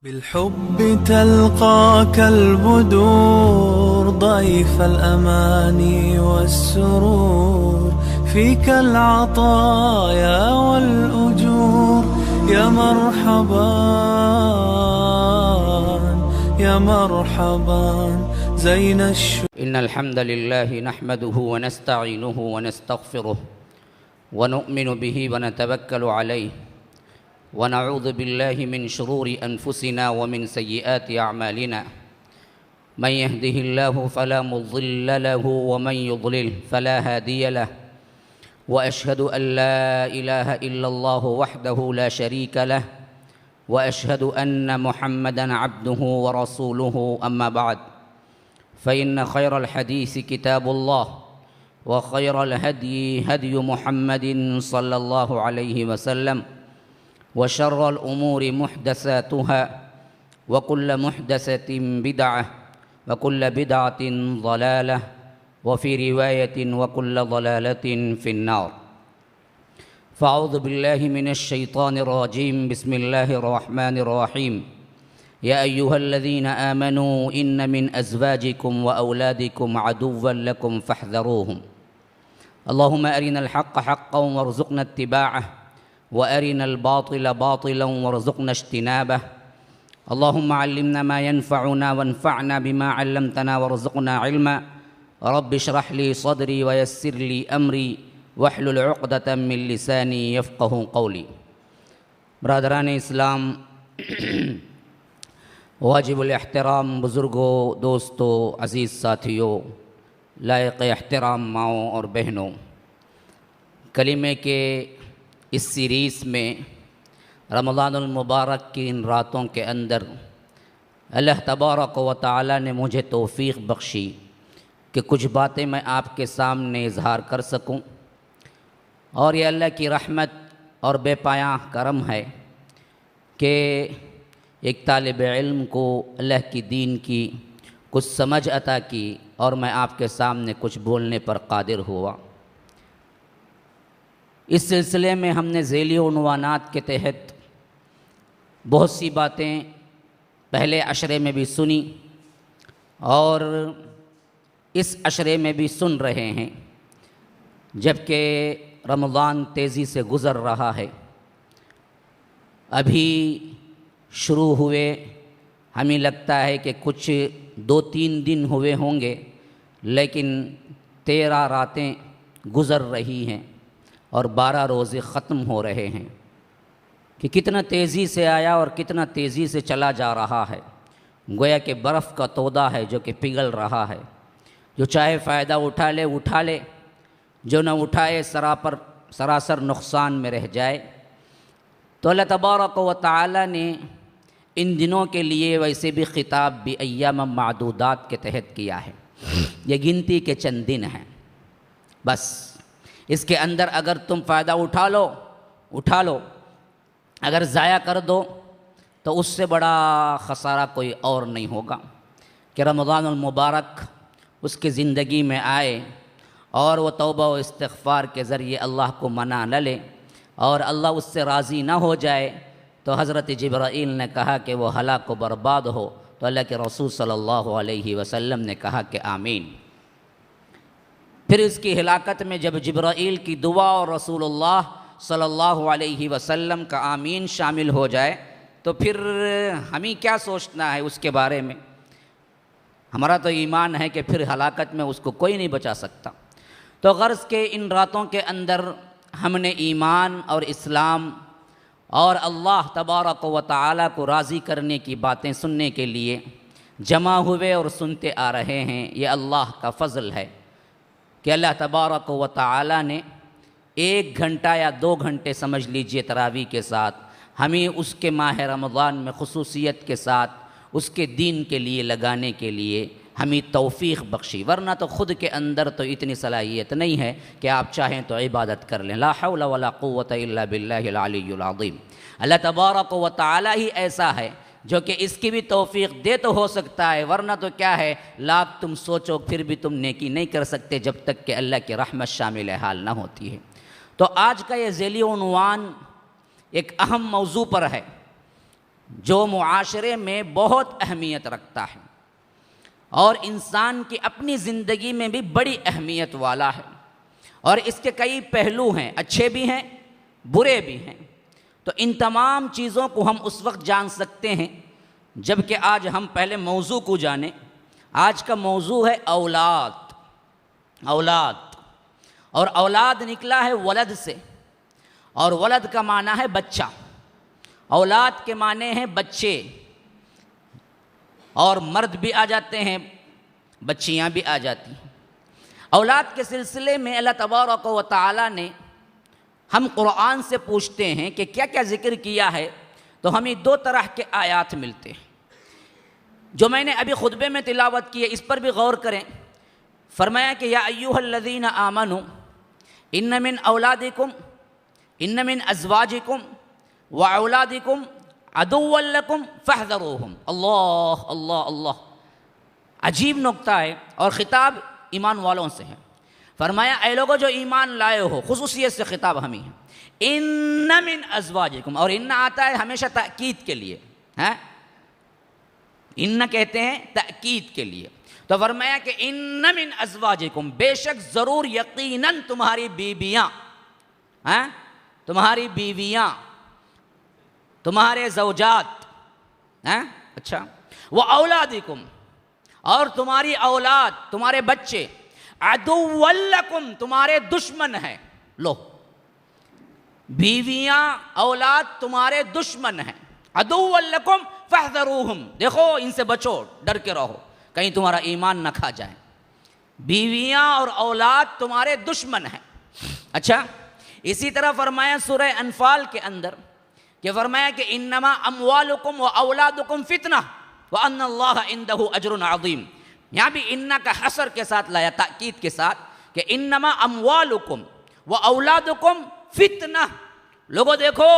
بالحب تلقاك البدور ضيف الأماني والسرور فيك العطايا والأجور يا مرحبا يا مرحبا زين الشكر. إن الحمد لله نحمده ونستعينه ونستغفره ونؤمن به ونتوكل عليه ونعوذ بالله من شرور أنفسنا ومن سيئات أعمالنا. من يهده الله فلا مضل له ومن يضلل فلا هادي له. وأشهد أن لا إله إلا الله وحده لا شريك له وأشهد أن محمدًا عبده ورسوله. أما بعد فإن خير الحديث كتاب الله وخير الهدي هدي محمد صلى الله عليه وسلم وشر الأمور محدثاتها وكل محدثة بدعة وكل بدعة ضلالة وفي رواية وكل ضلالة في النار. فأعوذ بالله من الشيطان الرجيم. بسم الله الرحمن الرحيم. يا أيها الذين آمنوا إن من أزواجكم وأولادكم عدوا لكم فاحذروهم. اللهم أرنا الحق حقا وارزقنا اتباعه وأرنا الباطل باطلا وارزقنا اجتنابه. اللهم علمنا ما ينفعنا وانفعنا بما علمتنا وارزقنا علما. رب اشرح لي صدري ويسر لي أمري واحلل عقدة من لساني يفقه قولي. برادران اسلام، واجب الاحترام بزرگوں، دوستوں، عزیز ساتھیوں، لائق احترام ماؤں اور بہنوں، کلمے کے اس سیریز میں رمضان المبارک کی ان راتوں کے اندر اللہ تبارک و تعالی نے مجھے توفیق بخشی کہ کچھ باتیں میں آپ کے سامنے اظہار کر سکوں، اور یہ اللہ کی رحمت اور بے پایاں کرم ہے کہ ایک طالب علم کو اللہ کی دین کی کچھ سمجھ عطا کی اور میں آپ کے سامنے کچھ بولنے پر قادر ہوا۔ اس سلسلے میں ہم نے ذیلی عنوانات کے تحت بہت سی باتیں پہلے عشرے میں بھی سنی اور اس عشرے میں بھی سن رہے ہیں، جبکہ رمضان تیزی سے گزر رہا ہے۔ ابھی شروع ہوئے، ہمیں لگتا ہے کہ کچھ 2-3 دن ہوئے ہوں گے، لیکن 13 راتیں گزر رہی ہیں اور 12 روزے ختم ہو رہے ہیں کہ کتنا تیزی سے آیا اور کتنا تیزی سے چلا جا رہا ہے۔ گویا کہ برف کا تودہ ہے جو کہ پگھل رہا ہے، جو چاہے فائدہ اٹھا لے، جو نہ اٹھائے سراسر نقصان میں رہ جائے۔ تو اللہ تبارک و تعالی نے ان دنوں کے لیے ویسے بھی خطاب بھی ایام معدودات کے تحت کیا ہے۔ یہ گنتی کے چند دن ہیں، بس اس کے اندر اگر تم فائدہ اٹھا لو، اگر ضائع کر دو تو اس سے بڑا خسارہ کوئی اور نہیں ہوگا کہ رمضان المبارک اس کی زندگی میں آئے اور وہ توبہ و استغفار کے ذریعے اللہ کو منا نہ لے اور اللہ اس سے راضی نہ ہو جائے تو حضرت جبرائیل نے کہا کہ وہ ہلاک و برباد ہو، تو اللہ کے رسول صلی اللہ علیہ وسلم نے کہا کہ آمین۔ پھر اس کی ہلاکت میں جب جبرائیل کی دعا اور رسول اللہ صلی اللہ علیہ وسلم کا آمین شامل ہو جائے تو پھر ہمیں کیا سوچنا ہے اس کے بارے میں؟ ہمارا تو ایمان ہے کہ پھر ہلاکت میں اس کو کوئی نہیں بچا سکتا۔ تو غرض کے ان راتوں کے اندر ہم نے ایمان اور اسلام اور اللہ تبارک و تعالی کو راضی کرنے کی باتیں سننے کے لیے جمع ہوئے اور سنتے آ رہے ہیں۔ یہ اللہ کا فضل ہے کہ اللہ تبارک و تعالی نے 1 گھنٹہ یا 2 گھنٹے سمجھ لیجئے تراویح کے ساتھ ہمیں اس کے ماہ رمضان میں خصوصیت کے ساتھ اس کے دین کے لیے لگانے کے لیے ہمیں توفیق بخشی، ورنہ تو خود کے اندر تو اتنی صلاحیت نہیں ہے کہ آپ چاہیں تو عبادت کر لیں۔ لا حول ولا قوة الا باللہ العلی العظیم۔ اللہ تبارک و تعالی ہی ایسا ہے جو کہ اس کی بھی توفیق دے تو ہو سکتا ہے، ورنہ تو کیا ہے، لاکھ تم سوچو پھر بھی تم نیکی نہیں کر سکتے جب تک کہ اللہ کی رحمت شامل حال نہ ہوتی ہے۔ تو آج کا یہ ذیلی عنوان ایک اہم موضوع پر ہے جو معاشرے میں بہت اہمیت رکھتا ہے اور انسان کی اپنی زندگی میں بھی بڑی اہمیت والا ہے، اور اس کے کئی پہلو ہیں، اچھے بھی ہیں برے بھی ہیں۔ تو ان تمام چیزوں کو ہم اس وقت جان سکتے ہیں جب کہ آج ہم پہلے موضوع کو جانیں۔ آج کا موضوع ہے اولاد، اور اولاد نکلا ہے ولد سے، اور ولد کا معنی ہے بچہ، اولاد کے معنی ہیں بچے، اور مرد بھی آ جاتے ہیں، بچیاں بھی آ جاتی ہیں۔ اولاد کے سلسلے میں اللہ تبارک و تعالی نے، ہم قرآن سے پوچھتے ہیں کہ کیا کیا ذکر کیا ہے، تو ہمیں دو طرح کے آیات ملتے ہیں جو میں نے ابھی خطبے میں تلاوت کی ہے، اس پر بھی غور کریں۔ فرمایا کہ یا ایھا الذین آمنوا ان من اولادکم ان من ازواجکم واولادکم عدوا لکم فاحذروہم۔ اللہ اللہ اللہ، عجیب نکتہ ہے، اور خطاب ایمان والوں سے ہے۔ فرمایا اے لوگوں جو ایمان لائے ہو، خصوصیت سے خطاب ہمیں ہے، ان من ازواجکم، اور ان آتا ہے ہمیشہ تأکید کے لیے، ان کہتے ہیں تأکید کے لیے، تو فرمایا کہ ان من ازواجکم، بے شک ضرور یقیناً تمہاری بیویاں، تمہاری بیویاں، تمہارے زوجات، اچھا، وَأَوْلَادِكُمْ، اور تمہاری اولاد، تمہارے بچے، عَدُوًّا لَكُمْ، تمہارے دشمن ہیں۔ لو، بیویاں اولاد تمہارے دشمن ہیں، عَدُوًّا لَكُمْ فَاحْذَرُوهُمْ، دیکھو ان سے بچو، ڈر کے رہو، کہیں تمہارا ایمان نہ کھا جائے۔ بیویاں اور اولاد تمہارے دشمن ہیں۔ اچھا، اسی طرح فرمایا سورہ انفال کے اندر کہ فرمایا کہ انما اموالکم و اولادکم فتنہ وان اللہ عندہ اجر عظیم۔ یہاں بھی انہ کا حصر کے ساتھ لایا، تاکید کے ساتھ، کہ انما اموالکم و اولادکم فتنہ۔ لوگوں دیکھو،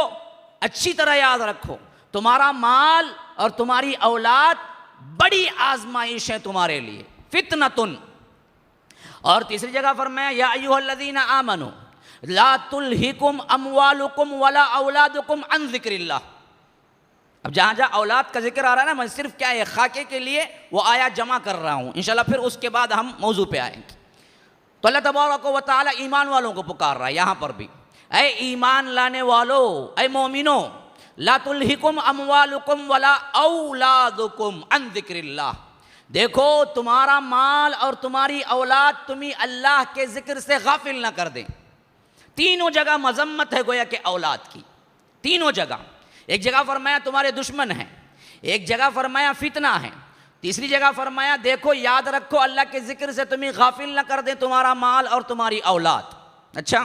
اچھی طرح یاد رکھو، تمہارا مال اور تمہاری اولاد بڑی آزمائش ہے تمہارے لیے، فتنۃ۔ اور تیسری جگہ فرمایا یا ایھا الذین آمنوا لا تلہکم اموالکم ولا اولادکم عن ذکر اللہ۔ اب جہاں جہاں اولاد کا ذکر آ رہا ہے نا، میں صرف کیا ہے خاکے کے لیے وہ آیات جمع کر رہا ہوں، انشاءاللہ پھر اس کے بعد ہم موضوع پہ آئیں گے۔ تو اللہ تبارک و تعالی ایمان والوں کو پکار رہا ہے یہاں پر بھی، اے ایمان لانے والو، اے مومنو، لا تلہکم اموالکم ولا اولادکم عن ذکر اللہ، دیکھو تمہارا مال اور تمہاری اولاد تمہیں اللہ کے ذکر سے غافل نہ کر دیں۔ تینوں جگہ مذمت ہے گویا کہ اولاد کی، تینوں جگہ۔ ایک جگہ فرمایا تمہارے دشمن ہیں، ایک جگہ فرمایا فتنہ ہے، تیسری جگہ فرمایا دیکھو یاد رکھو اللہ کے ذکر سے تمہیں غافل نہ کر دیں تمہارا مال اور تمہاری اولاد۔ اچھا،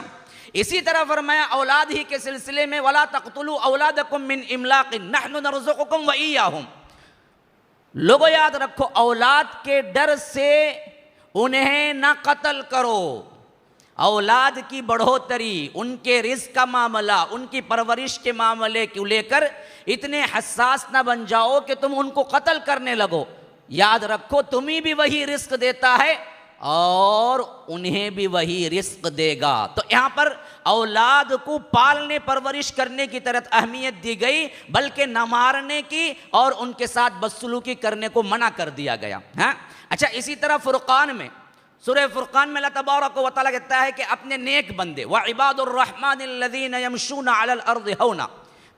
اسی طرح فرمایا اولاد ہی کے سلسلے میں وَلَا تَقْتُلُوا أَوْلَادَكُمْ مِنْ إِمْلَاقٍ نَحْنُ نَرْزُقُكُمْ وَإِيَّاهُمْ۔ لوگوں یاد رکھو، اولاد کے ڈر سے انہیں نہ قتل کرو، اولاد کی بڑھوتری، ان کے رزق کا معاملہ، ان کی پرورش کے معاملے کو لے کر اتنے حساس نہ بن جاؤ کہ تم ان کو قتل کرنے لگو۔ یاد رکھو تمہیں بھی وہی رزق دیتا ہے اور انہیں بھی وہی رزق دے گا۔ تو یہاں پر اولاد کو پالنے پرورش کرنے کی طرف اہمیت دی گئی، بلکہ نہ مارنے کی اور ان کے ساتھ بدسلوکی کرنے کو منع کر دیا گیا۔ اچھا، اسی طرح فرقان میں، سورہ فرقان میں اللہ تبارک و تعالیٰ کہتا ہے کہ اپنے نیک بندے وَعِبَادُ الرَّحْمَنِ الَّذِينَ يَمْشُونَ عَلَى الْأَرْضِ هَوْنًا،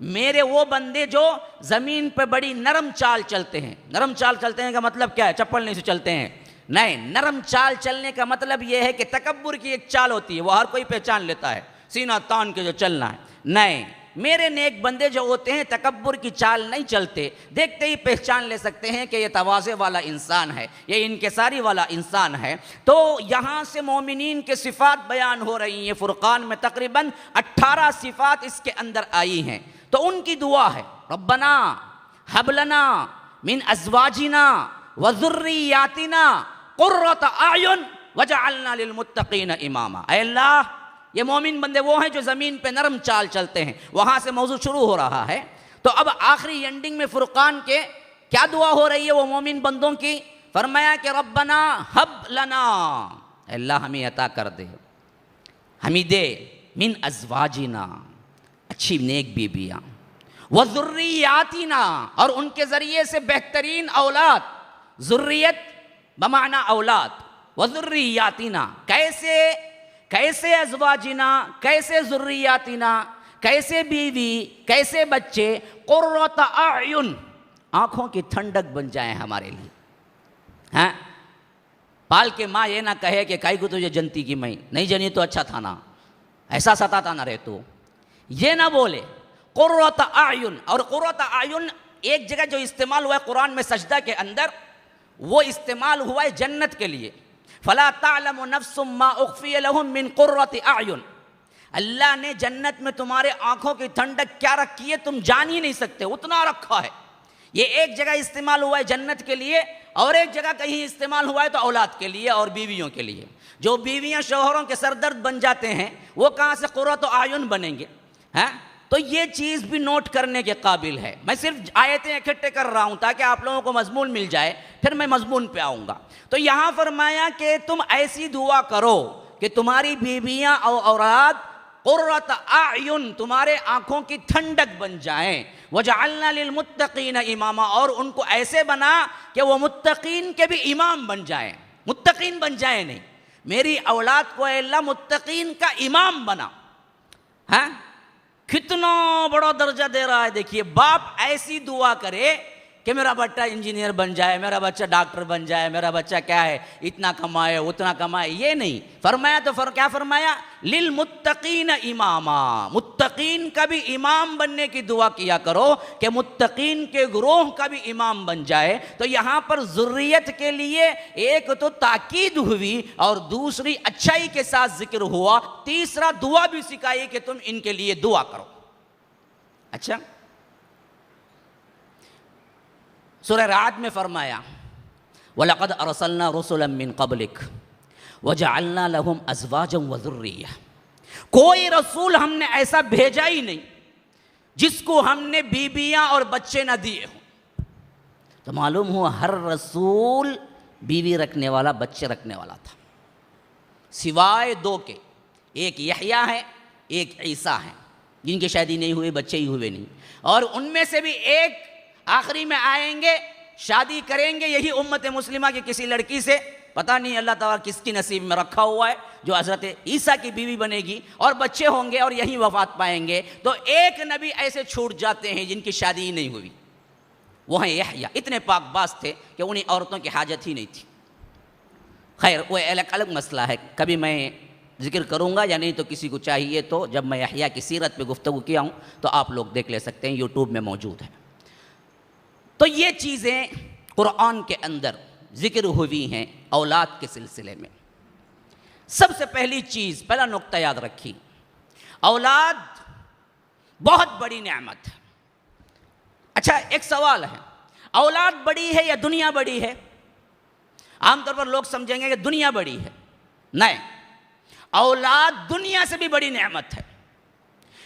میرے وہ بندے جو زمین پہ بڑی نرم چال چلتے ہیں۔ نرم چال چلتے ہیں کا مطلب کیا ہے؟ چپل نہیں سے چلتے ہیں، نہیں، نرم چال چلنے کا مطلب یہ ہے کہ تکبر کی ایک چال ہوتی ہے، وہ ہر کوئی پہچان لیتا ہے، سینہ تان کے جو چلنا ہے، نہیں، میرے نیک بندے جو ہوتے ہیں تکبر کی چال نہیں چلتے، دیکھتے ہی پہچان لے سکتے ہیں کہ یہ تواضع والا انسان ہے، یہ انکساری والا انسان ہے۔ تو یہاں سے مومنین کے صفات بیان ہو رہی ہیں، فرقان میں تقریباً 18 صفات اس کے اندر آئی ہیں۔ تو ان کی دعا ہے ربنا ہب لنا من ازواجنا وذریاتنا قرۃ اعین وجعلنا للمتقین اماما۔ اے اللہ، یہ مومن بندے وہ ہیں جو زمین پہ نرم چال چلتے ہیں، وہاں سے موضوع شروع ہو رہا ہے۔ تو اب آخری اینڈنگ میں فرقان کے کیا دعا ہو رہی ہے وہ مومن بندوں کی؟ فرمایا کہ ربنا ہب لنا، اے اللہ ہمیں عطا کر دے، ہمیں دے، من ازواجنا، اچھی نیک بیویاں، وذریاتنا، اور ان کے ذریعے سے بہترین اولاد، ذریت بمعنی اولاد، وذریاتنا کیسے ازواجنا، کیسے ذریاتنا، کیسے بیوی، کیسے بچے، قرۃ اعین، آنکھوں کی ٹھنڈک بن جائیں ہمارے لیے. ہاں، پال کے ماں یہ نہ کہے کہ کائی کو تجھے جنتی کی میں نہیں جنی تو اچھا تھا نا، ایسا ستاتا نہ رہ تو، یہ نہ بولے. قرۃ اعین، اور قرۃ اعین ایک جگہ جو استعمال ہوا ہے قرآن میں سجدہ کے اندر، وہ استعمال ہوا ہے جنت کے لیے. فلا تعلم نفس ما اخفی لهم من قرۃ اعین، اللہ نے جنت میں تمہارے آنکھوں کی ٹھنڈک کیا رکھی ہے تم جان ہی نہیں سکتے، اتنا رکھا ہے. یہ ایک جگہ استعمال ہوا ہے جنت کے لیے، اور ایک جگہ کہیں استعمال ہوا ہے تو اولاد کے لیے اور بیویوں کے لیے. جو بیویاں شوہروں کے سردرد بن جاتے ہیں وہ کہاں سے قرۃ اعین بنیں گے؟ ہاں، تو یہ چیز بھی نوٹ کرنے کے قابل ہے. میں صرف آیتیں اکٹھے کر رہا ہوں تاکہ آپ لوگوں کو مضمون مل جائے، پھر میں مضمون پہ آؤں گا. تو یہاں فرمایا کہ تم ایسی دعا کرو کہ تمہاری بیویاں اور اولاد قرۃ اعین، تمہارے آنکھوں کی ٹھنڈک بن جائیں. وجعلنا للمتقین اماما، اور ان کو ایسے بنا کہ وہ متقین کے بھی امام بن جائیں. متقین بن جائیں نہیں، میری اولاد کو اے اللہ متقین کا امام بنا. ہاں، کتنا بڑا درجہ دے رہا ہے. دیکھیے، باپ ایسی دعا کرے کہ میرا بچہ انجینئر بن جائے، میرا بچہ ڈاکٹر بن جائے، میرا بچہ کیا ہے اتنا کمائے اتنا کمائے، یہ نہیں فرمایا. تو کیا فرمایا؟ للمتقین اماما، متقین کا بھی امام بننے کی دعا کیا کرو کہ متقین کے گروہ کا بھی امام بن جائے. تو یہاں پر ذریت کے لیے ایک تو تاکید ہوئی اور دوسری اچھائی کے ساتھ ذکر ہوا، تیسرا دعا بھی سکھائی کہ تم ان کے لیے دعا کرو. اچھا، سورہ رعد میں فرمایا وَلَقَدْ أَرْسَلْنَا رُسُلًا مِّن قَبْلِكَ وَجَعَلْنَا لَهُمْ أَزْوَاجًا وَذُرِّيَّةً، کوئی رسول ہم نے ایسا بھیجا ہی نہیں جس کو ہم نے بیویاں اور بچے نہ دیے ہوں. تو معلوم ہوا ہر رسول بیوی رکھنے والا، بچے رکھنے والا تھا، سوائے دو کے. ایک یحییٰ ہے، ایک عیسیٰ ہے، جن کی شادی نہیں ہوئی، بچے ہی ہوئے نہیں. اور ان میں سے بھی ایک آخری میں آئیں گے، شادی کریں گے یہی امت مسلمہ کی کسی لڑکی سے، پتہ نہیں اللہ تعالیٰ کس کی نصیب میں رکھا ہوا ہے، جو حضرت عیسیٰ کی بیوی بنے گی اور بچے ہوں گے اور یہی وفات پائیں گے. تو ایک نبی ایسے چھوٹ جاتے ہیں جن کی شادی ہی نہیں ہوئی، وہ ہیں یحییٰ. اتنے پاک باز تھے کہ انہیں عورتوں کی حاجت ہی نہیں تھی. خیر، وہ الگ مسئلہ ہے، کبھی میں ذکر کروں گا یا نہیں تو کسی کو چاہیے تو جب میں یحییٰ کی سیرت پہ گفتگو کیا ہوں تو آپ لوگ دیکھ لے سکتے ہیں، یوٹیوب میں موجود ہے. تو یہ چیزیں قرآن کے اندر ذکر ہوئی ہیں اولاد کے سلسلے میں. سب سے پہلی چیز، پہلا نقطہ یاد رکھی، اولاد بہت بڑی نعمت ہے. اچھا، ایک سوال ہے، اولاد بڑی ہے یا دنیا بڑی ہے؟ عام طور پر لوگ سمجھیں گے کہ دنیا بڑی ہے. نہیں، اولاد دنیا سے بھی بڑی نعمت ہے.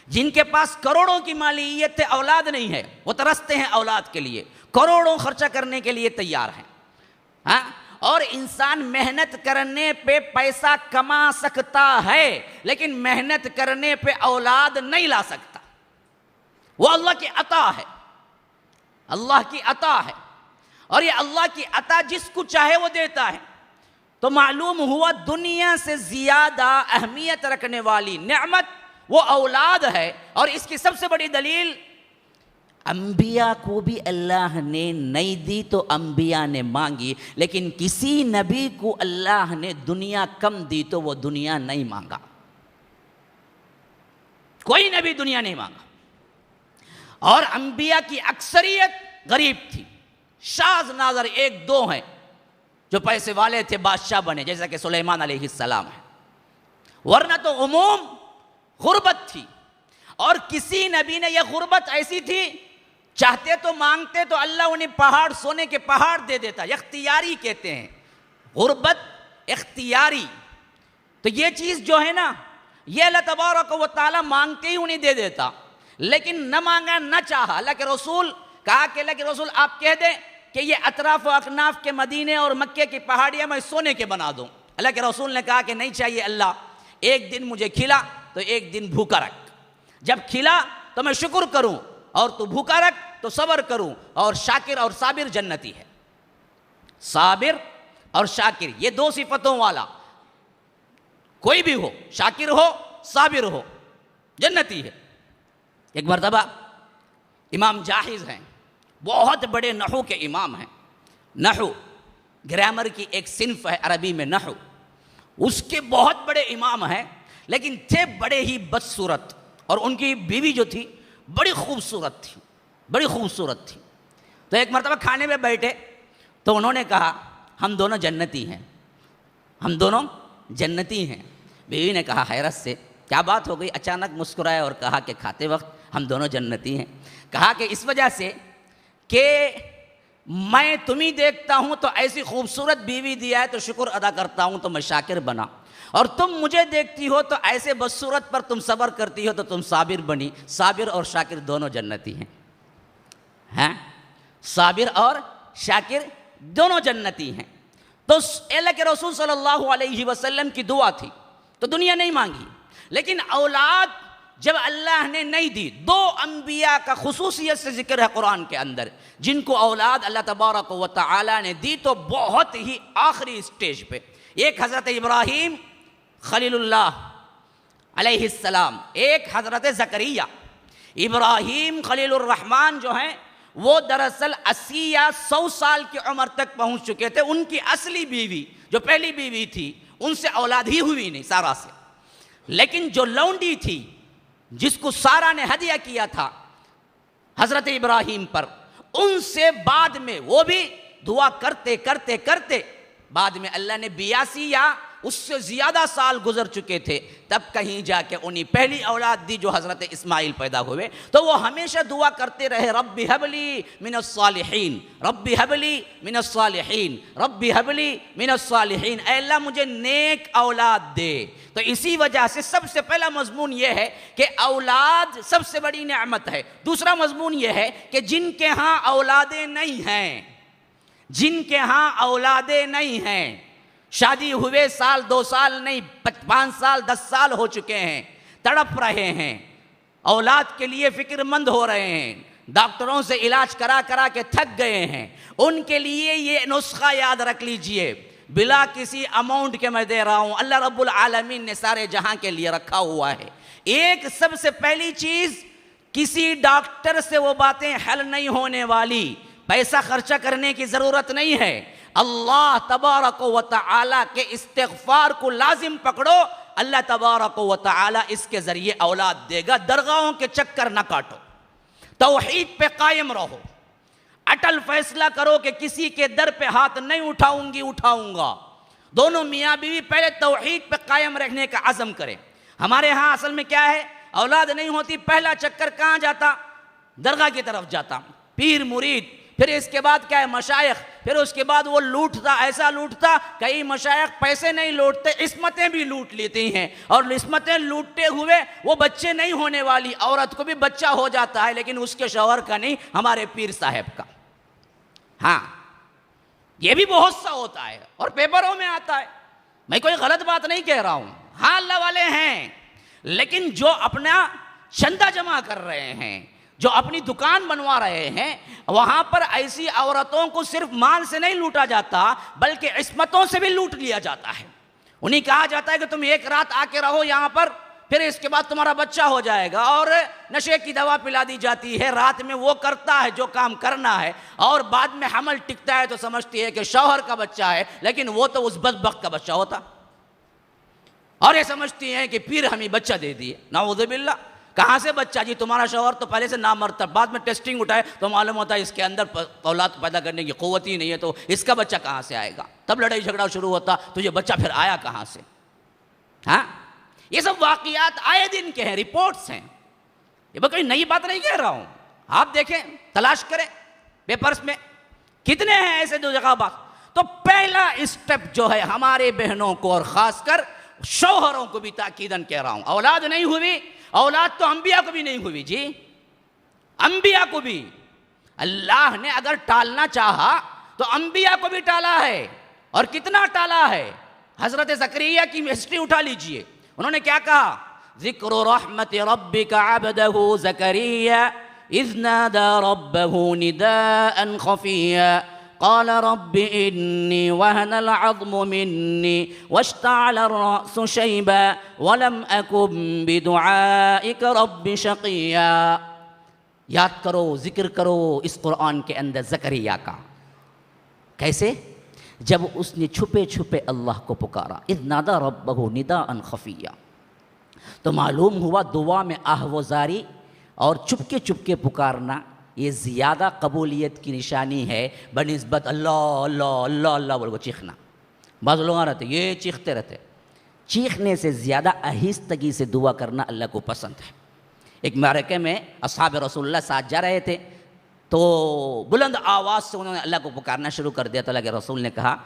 جن کے پاس کروڑوں کی مالیت ہے، اولاد نہیں ہے، وہ ترستے ہیں اولاد کے لیے، کروڑوں خرچہ کرنے کے لیے تیار ہیں. ہاں، اور انسان محنت کرنے پہ پیسہ کما سکتا ہے لیکن محنت کرنے پہ اولاد نہیں لا سکتا. وہ اللہ کی عطا ہے، اللہ کی عطا ہے، اور یہ اللہ کی عطا جس کو چاہے وہ دیتا ہے. تو معلوم ہوا دنیا سے زیادہ اہمیت رکھنے والی نعمت وہ اولاد ہے. اور اس کی سب سے بڑی دلیل، انبیاء کو بھی اللہ نے نہیں دی تو انبیاء نے مانگی، لیکن کسی نبی کو اللہ نے دنیا کم دی تو وہ دنیا نہیں مانگا. کوئی نبی دنیا نہیں مانگا. اور انبیاء کی اکثریت غریب تھی، شاذ نادر ایک دو ہیں جو پیسے والے تھے، بادشاہ بنے، جیسا کہ سلیمان علیہ السلام ہے، ورنہ تو عموم غربت تھی. اور کسی نبی نے، یہ غربت ایسی تھی، چاہتے تو مانگتے تو اللہ انہیں پہاڑ، سونے کے پہاڑ دے دیتا. اختیاری کہتے ہیں، غربت اختیاری. تو یہ چیز جو ہے نا، یہ اللہ تبارک و تعالیٰ مانگتے ہی انہیں دے دیتا، لیکن نہ مانگا نہ چاہا. اللہ کے رسول کہا کہ اللہ کے رسول آپ کہہ دیں کہ یہ اطراف و اکناف کے مدینے اور مکے کی پہاڑیاں میں سونے کے بنا دوں. اللہ کے رسول نے کہا کہ نہیں چاہیے اللہ، ایک دن مجھے کھلا تو ایک دن بھوکا رکھ، جب کھلا تو میں شکر کروں، اور تو بھوکا رکھ تو صبر کروں، اور شاکر اور صابر جنتی ہے۔ صابر اور شاکر یہ دو صفتوں والا کوئی بھی ہو، شاکر ہو صابر ہو، جنتی ہے۔ ایک مرتبہ امام جاحظ ہیں، بہت بڑے نحو کے امام ہیں، نحو گرامر کی ایک صنف ہے عربی میں نحو، اس کے بہت بڑے امام ہیں، لیکن تھے بڑے ہی بدصورت، اور ان کی بیوی جو تھی بڑی خوبصورت تھی، بڑی خوبصورت تھی۔ تو ایک مرتبہ کھانے میں بیٹھے تو انہوں نے کہا ہم دونوں جنتی ہیں، ہم دونوں جنتی ہیں۔ بیوی نے کہا حیرت سے کیا بات ہو گئی؟ اچانک مسکرائے اور کہا کہ کھاتے وقت ہم دونوں جنتی ہیں۔ کہا کہ اس وجہ سے کہ میں تمہیں دیکھتا ہوں تو ایسی خوبصورت بیوی دیا ہے تو شکر ادا کرتا ہوں تو میں شاکر بنا، اور تم مجھے دیکھتی ہو تو ایسے بدصورت پر تم صبر کرتی ہو تو تم صابر بنی۔ صابر اور شاکر دونوں جنتی ہیں، صابر اور شاکر دونوں جنتی ہیں۔ تو اللہ کے رسول صلی اللہ علیہ وسلم کی دعا تھی تو دنیا نہیں مانگی، لیکن اولاد جب اللہ نے نہیں دی، دو انبیاء کا خصوصیت سے ذکر ہے قرآن کے اندر جن کو اولاد اللہ تبارک و تعالی نے دی، تو بہت ہی آخری سٹیج پہ ایک حضرت ابراہیم خلیل اللہ علیہ السلام، ایک حضرت زکریا۔ ابراہیم خلیل الرحمن جو ہیں وہ دراصل 80 یا 100 سال کی عمر تک پہنچ چکے تھے۔ ان کی اصلی بیوی جو پہلی بیوی تھی ان سے اولاد ہی ہوئی نہیں، سارا سے، لیکن جو لونڈی تھی جس کو سارا نے ہدیہ کیا تھا حضرت ابراہیم پر، ان سے بعد میں وہ بھی دعا کرتے کرتے کرتے بعد میں اللہ نے 82 یا اس سے زیادہ سال گزر چکے تھے، تب کہیں جا کے انہیں پہلی اولاد دی جو حضرت اسماعیل پیدا ہوئے۔ تو وہ ہمیشہ دعا کرتے رہے رب ہب لی من الصالحین، رب ہب لی من الصالحین، رب ہب لی من الصالحین، اے اللہ مجھے نیک اولاد دے۔ تو اسی وجہ سے سب سے پہلا مضمون یہ ہے کہ اولاد سب سے بڑی نعمت ہے۔ دوسرا مضمون یہ ہے کہ جن کے ہاں اولادیں نہیں ہیں، جن کے ہاں اولادیں نہیں ہیں، شادی ہوئے سال 2 سال نہیں 5 سال 10 سال ہو چکے ہیں، تڑپ رہے ہیں، اولاد کے لیے فکر مند ہو رہے ہیں، ڈاکٹروں سے علاج کرا کرا کے تھک گئے ہیں، ان کے لیے یہ نسخہ یاد رکھ لیجئے، بلا کسی اماؤنٹ کے میں دے رہا ہوں، اللہ رب العالمین نے سارے جہاں کے لیے رکھا ہوا ہے۔ ایک سب سے پہلی چیز، کسی ڈاکٹر سے وہ باتیں حل نہیں ہونے والی، پیسہ خرچہ کرنے کی ضرورت نہیں ہے، اللہ تبارک و تعالی کے استغفار کو لازم پکڑو، اللہ تبارک و تعالی اس کے ذریعے اولاد دے گا۔ درگاہوں کے چکر نہ کاٹو، توحید پہ قائم رہو، اٹل فیصلہ کرو کہ کسی کے در پہ ہاتھ نہیں اٹھاؤں گا۔ دونوں میاں بیوی پہلے توحید پہ قائم رہنے کا عزم کریں۔ ہمارے ہاں اصل میں کیا ہے، اولاد نہیں ہوتی، پہلا چکر کہاں جاتا؟ درگاہ کی طرف جاتا، پیر مرید، پھر اس کے بعد کیا ہے مشائخ، پھر اس کے بعد وہ لوٹتا، ایسا لوٹتا، کئی مشائخ پیسے نہیں لوٹتے، عصمتیں بھی لوٹ لیتی ہیں، اور عصمتیں لوٹتے ہوئے وہ بچے نہیں ہونے والی عورت کو بھی بچہ ہو جاتا ہے، لیکن اس کے شوہر کا نہیں، ہمارے پیر صاحب کا۔ ہاں یہ بھی بہت سا ہوتا ہے اور پیپروں میں آتا ہے، میں کوئی غلط بات نہیں کہہ رہا ہوں، ہاں اللہ والے ہیں، لیکن جو اپنا چندہ جمع کر رہے ہیں، جو اپنی دکان بنوا رہے ہیں، وہاں پر ایسی عورتوں کو صرف مال سے نہیں لوٹا جاتا بلکہ عصمتوں سے بھی لوٹ لیا جاتا ہے۔ انہیں کہا جاتا ہے کہ تم ایک رات آ کے رہو یہاں پر، پھر اس کے بعد تمہارا بچہ ہو جائے گا، اور نشے کی دوا پلا دی جاتی ہے، رات میں وہ کرتا ہے جو کام کرنا ہے، اور بعد میں حمل ٹکتا ہے تو سمجھتی ہے کہ شوہر کا بچہ ہے، لیکن وہ تو اس بدبخت کا بچہ ہوتا، اور یہ سمجھتی ہیں کہ پیر ہمیں بچہ دے دیے، نعوذ باللہ۔ کہاں سے بچہ جی؟ تمہارا شوہر تو پہلے سے نامرتب، بعد میں ٹیسٹنگ اٹھائے تو معلوم ہوتا ہے اس کے اندر اولاد پیدا کرنے کی قوت ہی نہیں ہے، تو اس کا بچہ کہاں سے آئے گا؟ تب لڑائی جھگڑا شروع ہوتا، تو یہ بچہ پھر آیا کہاں سے؟ ہاں یہ سب واقعات آئے دن کے ہیں، رپورٹس ہیں، یہ میں کوئی نئی بات نہیں کہہ رہا ہوں، آپ دیکھیں، تلاش کریں پیپرز میں کتنے ہیں ایسے دو جگہ بات۔ تو پہلا اسٹیپ جو ہے ہمارے بہنوں کو اور خاص کر شوہروں کو بھی تاکیداً کہہ رہا ہوں، اولاد نہیں ہوئی، اولاد تو انبیاء کو بھی نہیں ہوئی جی، انبیاء کو بھی اللہ نے اگر ٹالنا چاہا تو انبیاء کو بھی ٹالا ہے، اور کتنا ٹالا ہے۔ حضرت زکریا کی ہسٹری اٹھا لیجئے، انہوں نے کیا کہا؟ ذکر رحمت ربک عبدہ زکریا اذ نادى ربه نداء خفيا قال رب إني وهن العظم مني واشتعل الرأس شيبا ولم أكن بدعائك رب شقيا. یاد کرو، ذکر کرو اس قرآن کے اندر زکریا کا. کیسے؟ جب اس نے چھپے چھپے اللہ کو پکارا. اذ نادى ربه نداء خفيا. تو معلوم ہوا دعا میں آہوزاری اور چپکے چپکے پکارنا یہ زیادہ قبولیت کی نشانی ہے بنسبت اللہ اللہ اللہ اللہ بول کو چیخنا. بعض لوگ رہتے یہ چیختے رہتے. چیخنے سے زیادہ آہستگی سے دعا کرنا اللہ کو پسند ہے. ایک معرکے میں اصحاب رسول اللہ ساتھ جا رہے تھے تو بلند آواز سے انہوں نے اللہ کو پکارنا شروع کر دیا. تو اللہ کے رسول نے کہا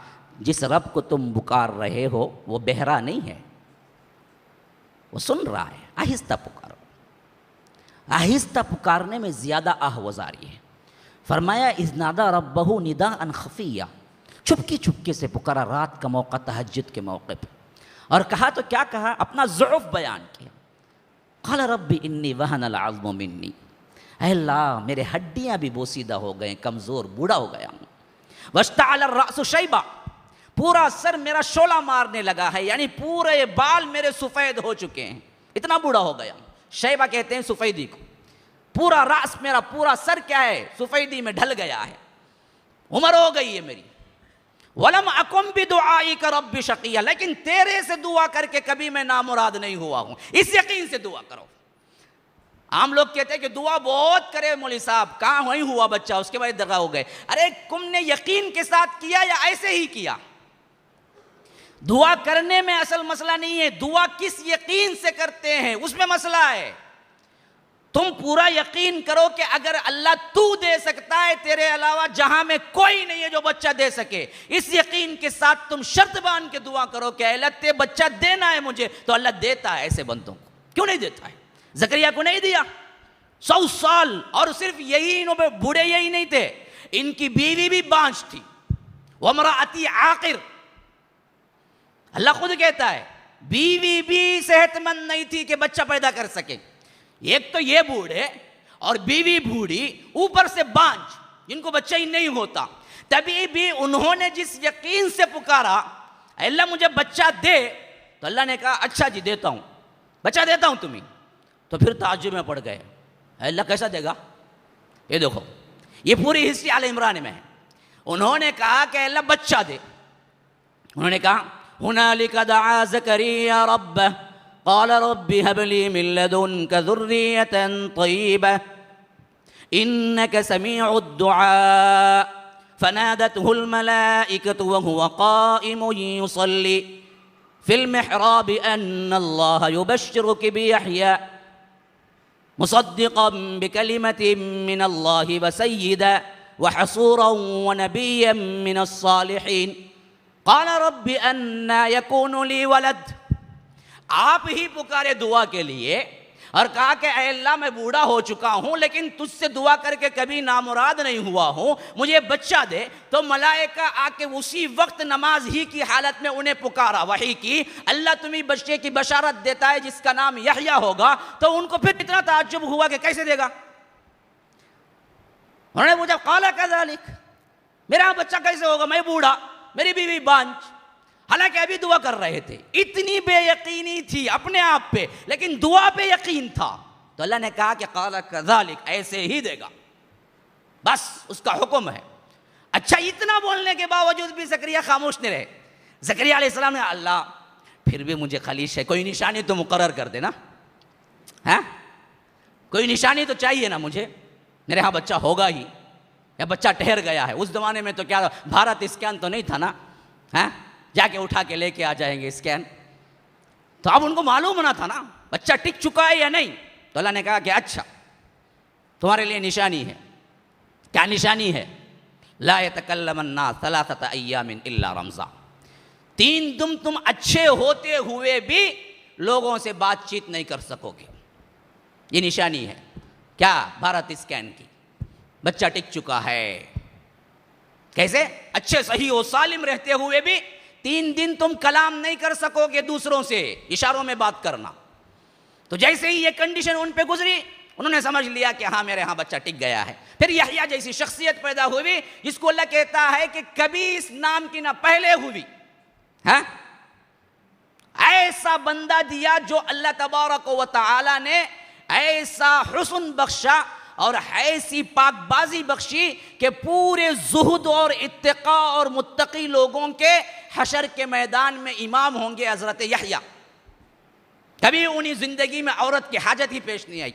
جس رب کو تم پکار رہے ہو وہ بہرا نہیں ہے، وہ سن رہا ہے. آہستہ پکارو. آہستہ پکارنے میں زیادہ آہوزاری ہے. فرمایا اذ نادى ربه نداء خفيا. چپکے چپکے سے پکارا رات کا موقع، تہجد کے موقع پہ. اور کہا تو کیا کہا؟ اپنا ضعف بیان کیا. قال رب انی وہن العظم منی. اے اللہ میرے ہڈیاں بھی بوسیدہ ہو گئے، کمزور بوڑھا ہو گیا ہوں. واشتعل الرأس شیبا. پورا سر میرا شعلہ مارنے لگا ہے، یعنی پورے بال میرے سفید ہو چکے ہیں، اتنا بوڑھا ہو گیا. شیبہ کہتے ہیں سفیدی کو. پورا راس میرا پورا سر کیا ہے؟ سفیدی میں ڈھل گیا ہے، عمر ہو گئی ہے میری. وَلَمْ أَكُمْ بِدُعَائِكَ رَبِّ شَقِيًّا. لیکن تیرے سے دعا کر کے کبھی میں نامراد نہیں ہوا ہوں. اس یقین سے دعا کرو. عام لوگ کہتے ہیں کہ دعا بہت کرے مولوی صاحب، کہاں وہیں ہوا بچہ اس کے بعد دغا ہو گئے. ارے تم نے یقین کے ساتھ کیا یا ایسے ہی کیا؟ دعا کرنے میں اصل مسئلہ نہیں ہے، دعا کس یقین سے کرتے ہیں اس میں مسئلہ ہے. تم پورا یقین کرو کہ اگر اللہ تو دے سکتا ہے، تیرے علاوہ جہاں میں کوئی نہیں ہے جو بچہ دے سکے. اس یقین کے ساتھ تم شرط باندھ کے دعا کرو کہ اللہ تے بچہ دینا ہے مجھے، تو اللہ دیتا ہے ایسے بندوں کو. کیوں نہیں دیتا ہے؟ زکریا کو نہیں دیا 100 سال. اور صرف یہی انہوں پہ بوڑھے یہی نہیں تھے، ان کی بیوی بھی بانجھ تھی. وامرأتی عاقر. اللہ خود کہتا ہے بیوی بھی صحت مند نہیں تھی کہ بچہ پیدا کر سکے. ایک تو یہ بوڑھے اور بیوی بوڑھی، اوپر سے بانجھ جن کو بچہ ہی نہیں ہوتا. تبھی بھی انہوں نے جس یقین سے پکارا اے اللہ مجھے بچہ دے، تو اللہ نے کہا اچھا جی دیتا ہوں، بچہ دیتا ہوں تمہیں. تو پھر تعجب میں پڑ گئے، اے اللہ کیسا دے گا؟ یہ دیکھو یہ پوری ہسٹری آل عمران میں ہے. انہوں نے کہا کہ اللہ بچہ دے. انہوں نے کہا هنالك دعا زكريا ربه قال رب هب لي من لدنك ذرية طيبة إنك سميع الدعاء فنادته الملائكة وهو قائم يصلي في المحراب أن الله يبشرك بيحيى مصدقا بكلمة من الله وسيدا وحصورا ونبيا من الصالحين قال رب أنا يكون لي ولد. آپ ہی پکارے دعا کے لیے اور کہا کہ اے اللہ میں بوڑھا ہو چکا ہوں لیکن تجھ سے دعا کر کے کبھی نامراد نہیں ہوا ہوں، مجھے بچہ دے. تو ملائکہ آ کے اسی وقت نماز ہی کی حالت میں انہیں پکارا، وحی کی اللہ تمہیں بچے کی بشارت دیتا ہے جس کا نام یحییٰ ہوگا. تو ان کو پھر اتنا تعجب ہوا کہ کیسے دے گا. انہوں نے پوچھا قال کذالک، میرا بچہ کیسے ہوگا، میں بوڑھا، میری بیوی بانجھ. حالانکہ ابھی دعا کر رہے تھے. اتنی بے یقینی تھی اپنے آپ پہ لیکن دعا پہ یقین تھا. تو اللہ نے کہا کہ قال کذالک، ایسے ہی دے گا، بس اس کا حکم ہے. اچھا اتنا بولنے کے باوجود بھی زکریا خاموش نہیں رہے. زکریا علیہ السلام نے اللہ پھر بھی مجھے خلیش ہے، کوئی نشانی تو مقرر کر دینا، ہاں کوئی نشانی تو چاہیے نا مجھے، میرے ہاں بچہ ہوگا ہی یا بچہ ٹھہر گیا ہے. اس زمانے میں تو کیا بھارت اسکین تو نہیں تھا نا، ہاں جا کے اٹھا کے لے کے آ جائیں گے اسکین. تو اب ان کو معلوم ہونا تھا نا بچہ ٹک چکا ہے یا نہیں. تو اللہ نے کہا کہ اچھا تمہارے لیے نشانی ہے. کیا نشانی ہے؟ لا يتکلم الناس 3 ایام الا رمزا. 3 دن تم اچھے ہوتے ہوئے بھی لوگوں سے بات چیت نہیں کر سکو گے. یہ نشانی ہے کیا؟ بھارت اسکین کی. بچہ ٹک چکا ہے. کیسے؟ اچھے صحیح و سالم رہتے ہوئے بھی 3 دن تم کلام نہیں کر سکو گے دوسروں سے، اشاروں میں بات کرنا. تو جیسے ہی یہ کنڈیشن ان پہ گزری انہوں نے سمجھ لیا کہ ہاں میرے ہاں بچہ ٹک گیا ہے. پھر یحییٰ جیسی شخصیت پیدا ہوئی جس کو اللہ کہتا ہے کہ کبھی اس نام کی نہ پہلے ہوئی. ہاں ایسا بندہ دیا جو اللہ تبارک و تعالی نے ایسا حسن بخشا اور ایسی پاک بازی بخشی کہ پورے زہد اور اتقاء اور متقی لوگوں کے حشر کے میدان میں امام ہوں گے حضرت یحییٰ. کبھی انہیں زندگی میں عورت کی حاجت ہی پیش نہیں آئی,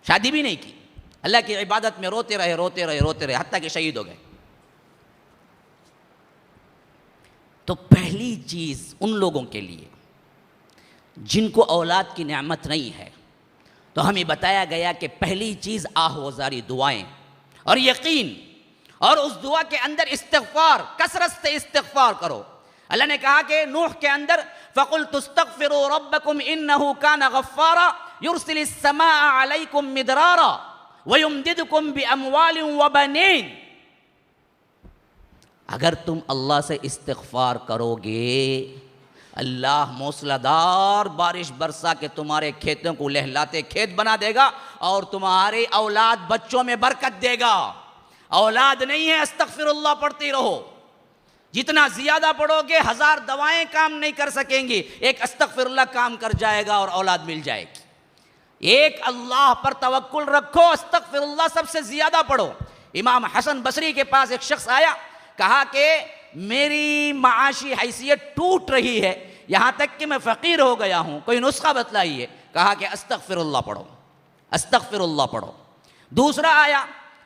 شادی بھی نہیں کی, اللہ کی عبادت میں روتے رہے حتیٰ کہ شہید ہو گئے. تو پہلی چیز ان لوگوں کے لیے جن کو اولاد کی نعمت نہیں ہے, تو ہمیں بتایا گیا کہ پہلی چیز آہوازاری دعائیں اور یقین, اور اس دعا کے اندر استغفار, کثرت سے استغفار کرو. اللہ نے کہا کہ نوح کے اندر فَقُلْتُ اسْتَغْفِرُوا رَبَّكُمْ إِنَّهُ كَانَ غَفَّارًا يُرْسِلِ السَّمَاءَ عَلَيْكُمْ مِدْرَارًا وَيُمْدِدْكُمْ بِأَمْوَالٍ وَبَنِينَ. اگر تم اللہ سے استغفار کرو گے, اللہ موسلادھار بارش برسا کے تمہارے کھیتوں کو لہلاتے کھیت بنا دے گا اور تمہارے اولاد بچوں میں برکت دے گا. اولاد نہیں ہے استغفر اللہ پڑھتی رہو, جتنا زیادہ پڑھو گے 1000 دوائیں کام نہیں کر سکیں گی, ایک استغفر اللہ کام کر جائے گا اور اولاد مل جائے گی. ایک اللہ پر توکل رکھو, استغفر اللہ سب سے زیادہ پڑھو. امام حسن بصری کے پاس ایک شخص آیا, کہا کہ میری معاشی حیثیت ٹوٹ رہی ہے, یہاں تک کہ میں فقیر ہو گیا ہوں, کوئی نسخہ بتلائیے. کہا کہ استغفر اللہ پڑھو, استغفر اللہ پڑھو. دوسرا آیا,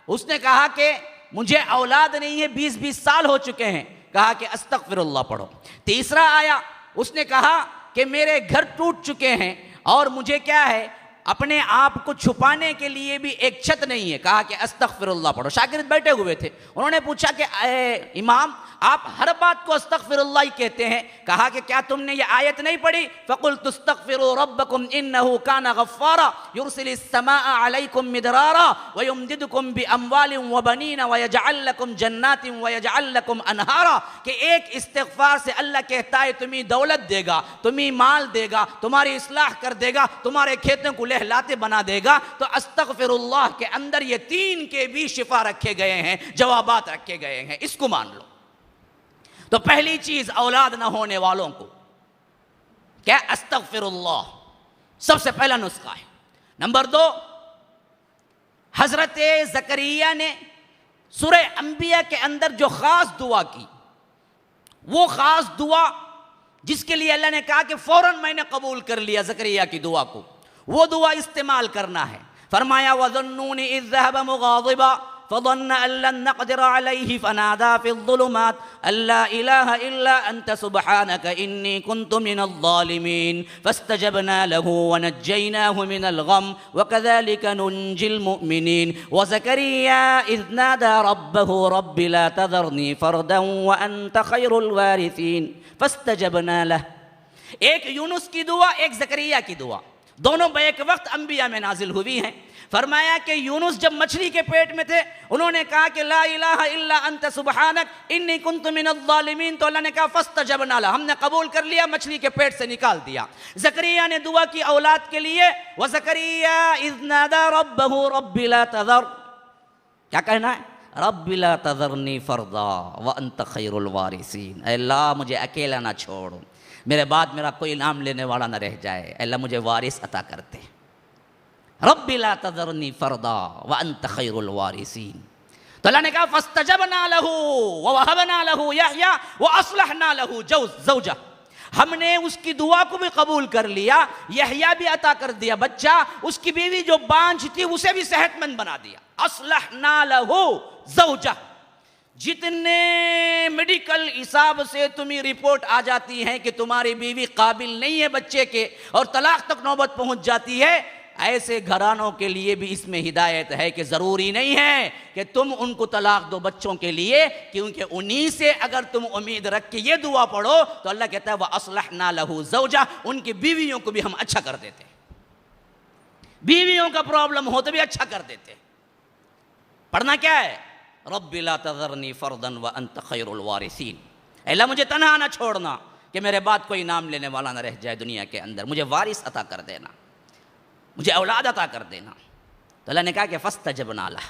اس نے کہا کہ مجھے اولاد نہیں ہے, 20 سال ہو چکے ہیں. کہا کہ استغفر اللہ پڑھو. تیسرا آیا, اس نے کہا کہ میرے گھر ٹوٹ چکے ہیں اور مجھے کیا ہے, اپنے آپ کو چھپانے کے لیے بھی ایک چھت نہیں ہے. کہا کہ استغفر اللہ پڑھو. شاگرد بیٹھے ہوئے تھے, انہوں نے پوچھا کہ اے امام آپ ہر بات کو استغفر اللہ ہی کہتے ہیں. کہا کہ کیا تم نے یہ آیت نہیں پڑھی فَقُلْتُ اسْتَغْفِرُوا رَبَّكُمْ إِنَّهُ كَانَ غَفَّارًا يُرْسِلِ السَّمَاءَ عَلَيْكُمْ مِدْرَارًا وَيُمْدِدْكُمْ بِأَمْوَالٍ وَبَنِينَ وَيَجْعَلْ لَكُمْ جَنَّاتٍ وَيَجْعَلْ لَكُمْ أَنْهَارًا. کہ ایک استغفار سے اللہ کہتا ہے تمہیں دولت دے گا, تمہیں مال دے گا, تمہاری اصلاح کر دے گا, تمہارے کھیتوں کو لہلاتے بنا دے گا. تو استغفر اللہ کے اندر یہ 3 کے بھی شفا رکھے گئے ہیں, جوابات رکھے گئے ہیں, اس کو مان لو. تو پہلی چیز اولاد نہ ہونے والوں کو کیا استغفر اللہ سب سے پہلا نسخہ ہے. نمبر 2, حضرت زکریا نے سورہ انبیاء کے اندر جو خاص دعا کی, وہ خاص دعا جس کے لیے اللہ نے کہا کہ فوراً میں نے قبول کر لیا زکریا کی دعا کو, وہ دعا استعمال کرنا ہے. فرمایا وَظَنُّونِ إِذْ ذَهَبَ مُغَاضِبًا فظن أن لن نقدر عليه فنادى في الظلمات أن لا إله إلا أنت سبحانك إني كنت من الظالمين فاستجبنا له ونجيناه من الغم وكذلك ننجي المؤمنين وزكريا إذ نادى ربه رب لا تذرني فردا وأنت خير الوارثين فاستجبنا له. ایک یونس کی دعا, ایک زکریا کی دعا, دونوں بیک وقت انبیاء میں نازل ہوئی ہیں. فرمایا کہ یونس جب مچھلی کے پیٹ میں تھے انہوں نے کہا کہ لا الہ الا انت سبحانک انی کنت من الظالمین, تو اللہ نے کہا فاستجبنا لہ, ہم نے قبول کر لیا, مچھلی کے پیٹ سے نکال دیا. زکریا نے دعا کی اولاد کے لیے وزکریا اذ نادى ربه رب لا تذر, کیا کہنا ہے, رب لا تذرنی فردا وانت خیر الوارثین. اے اللہ مجھے اکیلا نہ چھوڑ, میرے بعد میرا کوئی نام لینے والا نہ رہ جائے, اے اللہ مجھے وارث عطا کرتے. رب لا تذرنی فردا وانت خیر الوارثین. تو اللہ نے کہا فاستجبنا له ووهبنا له یحییٰ واصلحنا له زوجہ, ہم نے اس کی دعا کو بھی قبول کر لیا, یحییٰ بھی عطا کر دیا بچہ, اس کی بیوی جو بانجھ تھی اسے بھی صحت مند بنا دیا. اصلحنا له زوجہ. جتنے میڈیکل حساب سے تمہیں رپورٹ آ جاتی ہے کہ تمہاری بیوی قابل نہیں ہے بچے کے اور طلاق تک نوبت پہنچ جاتی ہے, ایسے گھرانوں کے لیے بھی اس میں ہدایت ہے کہ ضروری نہیں ہے کہ تم ان کو طلاق دو بچوں کے لیے, کیونکہ انہی سے اگر تم امید رکھ کے یہ دعا پڑھو تو اللہ کہتا ہے وَأَصْلَحْنَا لَهُ زَوْجَةً, ان کی بیویوں کو بھی ہم اچھا کر دیتے, بیویوں کا پرابلم ہو تو بھی اچھا کر دیتے. پڑھنا کیا ہے, رب لا تذرنی فردا وانت خیر الوارثین, اے اللہ مجھے تنہا نہ چھوڑنا کہ میرے بعد کوئی نام لینے والا نہ رہ جائے دنیا کے اندر, مجھے وارث عطا کر دینا. مجھے اولاد عطا کر دینا. تو اللہ نے کہا کہ فاستجبنا لہ،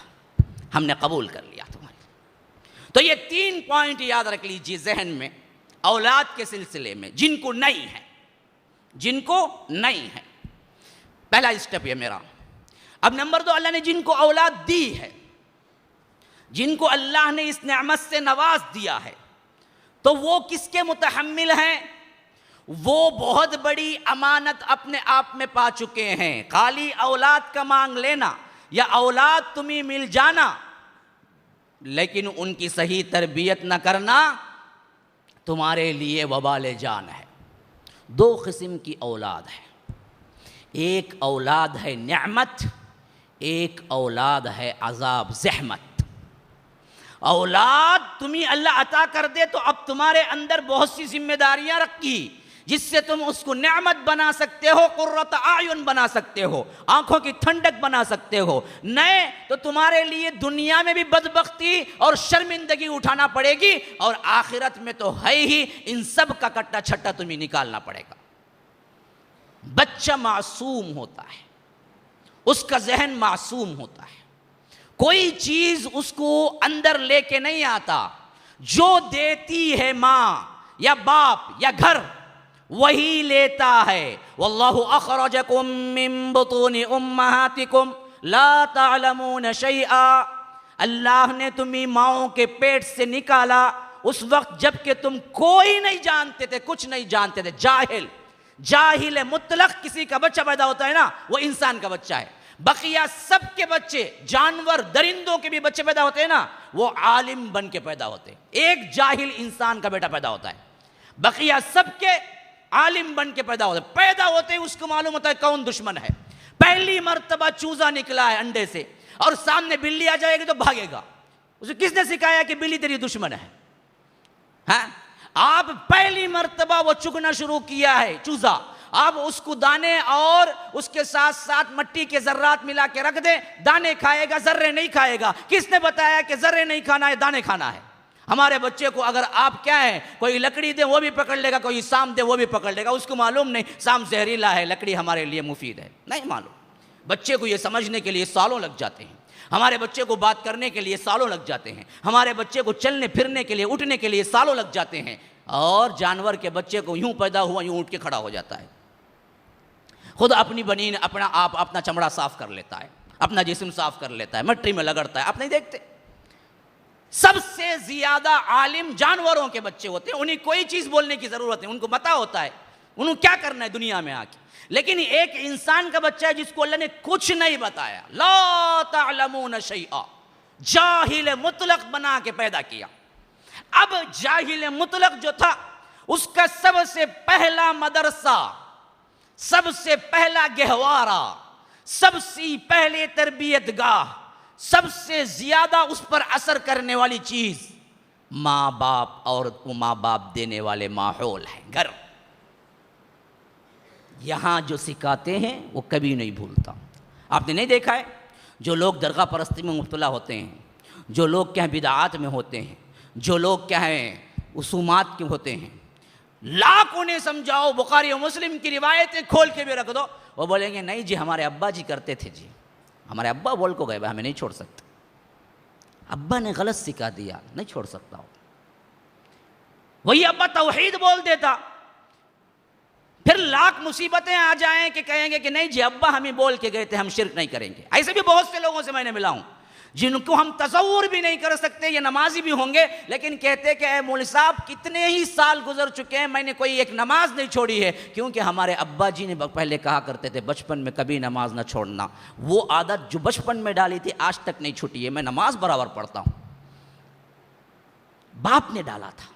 ہم نے قبول کر لیا تمہاری. تو یہ 3 پوائنٹ یاد رکھ لیجیے ذہن میں اولاد کے سلسلے میں، جن کو نہیں ہے، جن کو نہیں ہے. پہلا اسٹیپ یہ میرا. اب نمبر 2، اللہ نے جن کو اولاد دی ہے، جن کو اللہ نے اس نعمت سے نواز دیا ہے، تو وہ کس کے متحمل ہیں؟ وہ بہت بڑی امانت اپنے آپ میں پا چکے ہیں. خالی اولاد کا مانگ لینا یا اولاد تمہیں مل جانا لیکن ان کی صحیح تربیت نہ کرنا تمہارے لیے وبال جان ہے. 2 قسم کی اولاد ہے. ایک اولاد ہے نعمت، ایک اولاد ہے عذاب زحمت. اولاد تمہیں اللہ عطا کر دے تو اب تمہارے اندر بہت سی ذمہ داریاں رکھی جس سے تم اس کو نعمت بنا سکتے ہو، قرۃ اعین بنا سکتے ہو، آنکھوں کی ٹھنڈک بنا سکتے ہو. نئے تو تمہارے لیے دنیا میں بھی بدبختی اور شرمندگی اٹھانا پڑے گی، اور آخرت میں تو ہے ہی، ان سب کا کٹا چھٹا تمہیں نکالنا پڑے گا. بچہ معصوم ہوتا ہے، اس کا ذہن معصوم ہوتا ہے، کوئی چیز اس کو اندر لے کے نہیں آتا. جو دیتی ہے ماں یا باپ یا گھر وہی لیتا ہے. واللہ اخرجکم من بطون امہاتکم لا تعلمون شیئا. اللہ نے تمہیں ماؤں کے پیٹ سے نکالا اس وقت جب کہ تم کوئی نہیں جانتے تھے، کچھ نہیں جانتے تھے. جاہل مطلق کسی کا بچہ پیدا ہوتا ہے نا، وہ انسان کا بچہ ہے. بقیہ سب کے بچے، جانور درندوں کے بھی بچے پیدا ہوتے ہیں نا، وہ عالم بن کے پیدا ہوتے ہیں. ایک جاہل انسان کا بیٹا پیدا ہوتا ہے، بقیہ سب کے عالم بن کے پیدا ہوتے ہیں. پیدا ہوتے ہیں اس کو معلوم ہوتا ہے کون دشمن ہے. پہلی مرتبہ چوزا نکلا ہے انڈے سے اور سامنے بلی آ جائے گی تو بھاگے گا. اسے کس نے سکھایا کہ بلی تیری دشمن ہے؟ ہاں، آپ پہلی مرتبہ وہ چگنا شروع کیا ہے چوزا، آپ اس کو دانے اور اس کے ساتھ ساتھ مٹی کے ذرات ملا کے رکھ دیں، دانے کھائے گا، ذرے نہیں کھائے گا. کس نے بتایا کہ ذرے نہیں کھانا ہے، دانے کھانا ہے؟ ہمارے بچے کو اگر آپ کیا ہے، کوئی لکڑی دے وہ بھی پکڑ لے گا، کوئی سام دے وہ بھی پکڑ لے گا. اس کو معلوم نہیں سام زہریلا ہے، لکڑی ہمارے لیے مفید ہے، نہیں معلوم. بچے کو یہ سمجھنے کے لیے سالوں لگ جاتے ہیں. ہمارے بچے کو بات کرنے کے لیے سالوں لگ جاتے ہیں. ہمارے بچے کو چلنے پھرنے کے لیے، اٹھنے کے لیے سالوں لگ جاتے ہیں. اور جانور کے بچے کو یوں پیدا ہوا یوں اٹھ کے کھڑا ہو جاتا ہے. خود اپنی بنین اپنا آپ اپنا چمڑا صاف کر لیتا ہے، اپنا جسم صاف کر لیتا ہے، مٹی میں لگڑتا ہے. آپ نہیں دیکھتے؟ سب سے زیادہ عالم جانوروں کے بچے ہوتے ہیں. انہیں کوئی چیز بولنے کی ضرورت نہیں، ان کو پتہ ہوتا ہے انہوں کیا کرنا ہے دنیا میں آ کے. لیکن ایک انسان کا بچہ ہے جس کو اللہ نے کچھ نہیں بتایا، لا تعلمون شیئا، جاہل مطلق بنا کے پیدا کیا. اب جاہل مطلق جو تھا اس کا سب سے پہلا مدرسہ، سب سے پہلا گہوارہ، سب سے پہلے تربیت گاہ، سب سے زیادہ اس پر اثر کرنے والی چیز ماں باپ اور ماں باپ دینے والے ماحول ہے، گھر. یہاں جو سکھاتے ہیں وہ کبھی نہیں بھولتا. آپ نے نہیں دیکھا ہے جو لوگ درگاہ پرستی میں مبتلا ہوتے ہیں، جو لوگ کیا بدعات میں ہوتے ہیں، جو لوگ کیا ہیں رسومات کے ہوتے ہیں، لاکھ انہیں سمجھاؤ، بخاری و مسلم کی روایتیں کھول کے بھی رکھ دو، وہ بولیں گے نہیں جی ہمارے ابا جی کرتے تھے، جی ہمارے ابا بول کو گئے ہمیں نہیں چھوڑ سکتے، ابا نے غلط سکھا دیا، نہیں چھوڑ سکتا ہوں. وہی ابا توحید بول دیتا، پھر لاکھ مصیبتیں آ جائیں کہ کہیں گے کہ نہیں جی ابا ہمیں بول کے گئے تھے ہم شرک نہیں کریں گے. ایسے بھی بہت سے لوگوں سے میں نے ملا ہوں جن کو ہم تصور بھی نہیں کر سکتے، یہ نمازی بھی ہوں گے لیکن کہتے کہ اے مولوی صاحب کتنے ہی سال گزر چکے ہیں میں نے کوئی ایک نماز نہیں چھوڑی ہے، کیونکہ ہمارے ابا جی نے پہلے کہا کرتے تھے بچپن میں کبھی نماز نہ چھوڑنا. وہ عادت جو بچپن میں ڈالی تھی آج تک نہیں چھوٹی ہے، میں نماز برابر پڑھتا ہوں. باپ نے ڈالا تھا.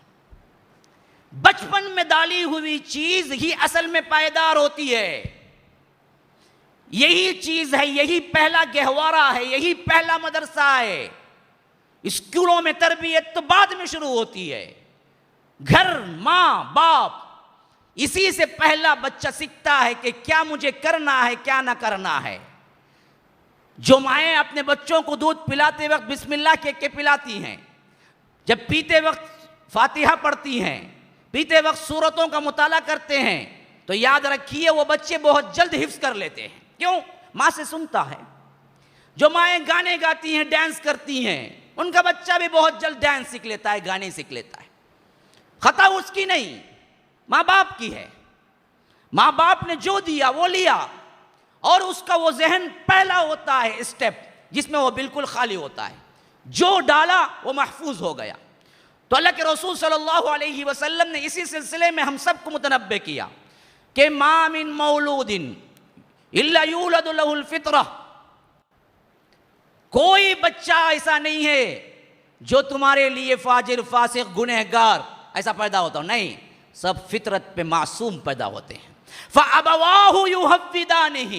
بچپن میں ڈالی ہوئی چیز ہی اصل میں پائیدار ہوتی ہے. یہی چیز ہے، یہی پہلا گہوارہ ہے، یہی پہلا مدرسہ ہے. اسکولوں میں تربیت تو بعد میں شروع ہوتی ہے. گھر، ماں باپ، اسی سے پہلا بچہ سیکھتا ہے کہ کیا مجھے کرنا ہے کیا نہ کرنا ہے. جو مائیں اپنے بچوں کو دودھ پلاتے وقت بسم اللہ کہہ کے پلاتی ہیں، جب پیتے وقت فاتحہ پڑھتی ہیں، پیتے وقت سورتوں کا مطالعہ کرتے ہیں، تو یاد رکھیے وہ بچے بہت جلد حفظ کر لیتے ہیں. کیوں؟ ماں سے سنتا ہے. جو مائیں گانے گاتی ہیں، ڈانس کرتی ہیں، ان کا بچہ بھی بہت جلد ڈانس سیکھ لیتا ہے، گانے سیکھ لیتا ہے. خطا اس کی نہیں، ماں باپ کی ہے. ماں باپ نے جو دیا وہ لیا، اور اس کا وہ ذہن پہلا ہوتا ہے اسٹیپ جس میں وہ بالکل خالی ہوتا ہے. جو ڈالا وہ محفوظ ہو گیا. تو اللہ کے رسول صلی اللہ علیہ وسلم نے اسی سلسلے میں ہم سب کو متنبہ کیا کہ ما من مولود الا یولد له الفطرہ، کوئی بچہ ایسا نہیں ہے جو تمہارے لیے فاجر، فاسق، گنہگار ایسا پیدا ہوتا ہو، نہیں، سب فطرت پہ معصوم پیدا ہوتے ہیں. فَأَبَوَاهُ يُهَوِّدَانِهِ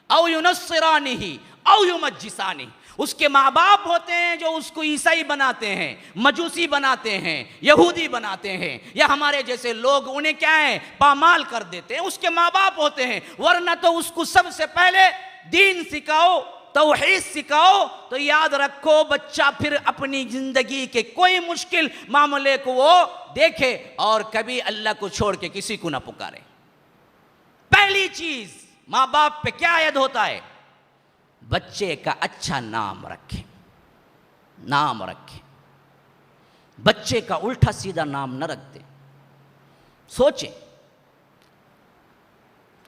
أَوْ يُنَصِّرَانِهِ أَوْ يُمَجِّسَانِهِ، اس کے ماں باپ ہوتے ہیں جو اس کو عیسائی بناتے ہیں، مجوسی بناتے ہیں، یہودی بناتے ہیں، یا ہمارے جیسے لوگ انہیں کیا ہے پامال کر دیتے ہیں. اس کے ماں باپ ہوتے ہیں. ورنہ تو اس کو سب سے پہلے دین سکھاؤ، توحید سکھاؤ، تو یاد رکھو بچہ پھر اپنی زندگی کے کوئی مشکل معاملے کو وہ دیکھے اور کبھی اللہ کو چھوڑ کے کسی کو نہ پکارے. پہلی چیز ماں باپ پہ کیا عائد ہوتا ہے؟ بچے کا اچھا نام رکھیں. نام رکھیں. بچے کا الٹا سیدھا نام نہ رکھتے. سوچیں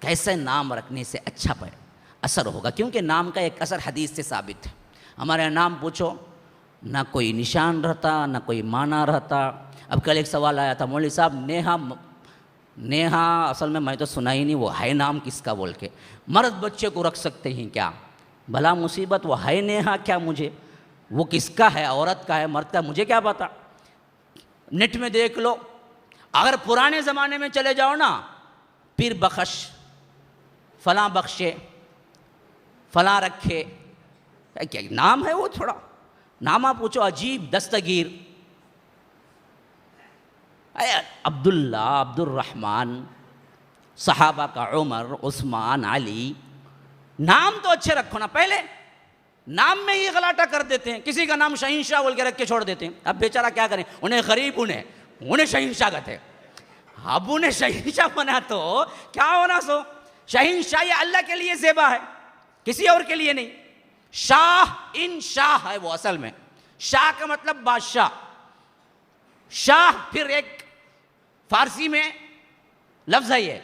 کیسے نام رکھنے سے اچھا اثر ہوگا، کیونکہ نام کا ایک اثر حدیث سے ثابت ہے. ہمارے نام پوچھو، نہ کوئی نشان رہتا، نہ کوئی معنی رہتا. اب کل ایک سوال آیا تھا، مولوی صاحب نیہا اصل میں تو سنا ہی نہیں، وہ ہے نام کس کا بول کے. مرد بچے کو رکھ سکتے ہیں کیا؟ بھلا مصیبت، وہ ہے نیہا کیا؟ مجھے وہ کس کا ہے، عورت کا ہے مرد کا، مجھے کیا پتا. نیٹ میں دیکھ لو. اگر پرانے زمانے میں چلے جاؤ نا، پیر بخش، فلاں بخشے، فلاں رکھے، کیا نام ہے وہ. تھوڑا نامہ پوچھو، عجیب، دستگیر، عبداللہ، عبد الرحمن، صحابہ کا عمر، عثمان، علی. نام تو اچھے رکھو نا. پہلے نام میں ہی غلاٹہ کر دیتے ہیں. کسی کا نام شہنشاہ بول کے رکھ کے چھوڑ دیتے ہیں. اب بیچارہ کیا کریں، انہیں غریب، انہیں شہنشاہ کہتے ہیں. اب انہیں شہنشاہ بنا تو کیا ہونا. سو شہنشاہ یہ اللہ کے لیے زیبا ہے، کسی اور کے لیے نہیں. شاہ ان شاہ ہے وہ اصل میں. شاہ کا مطلب بادشاہ. شاہ پھر ایک فارسی میں لفظ ہے، یہ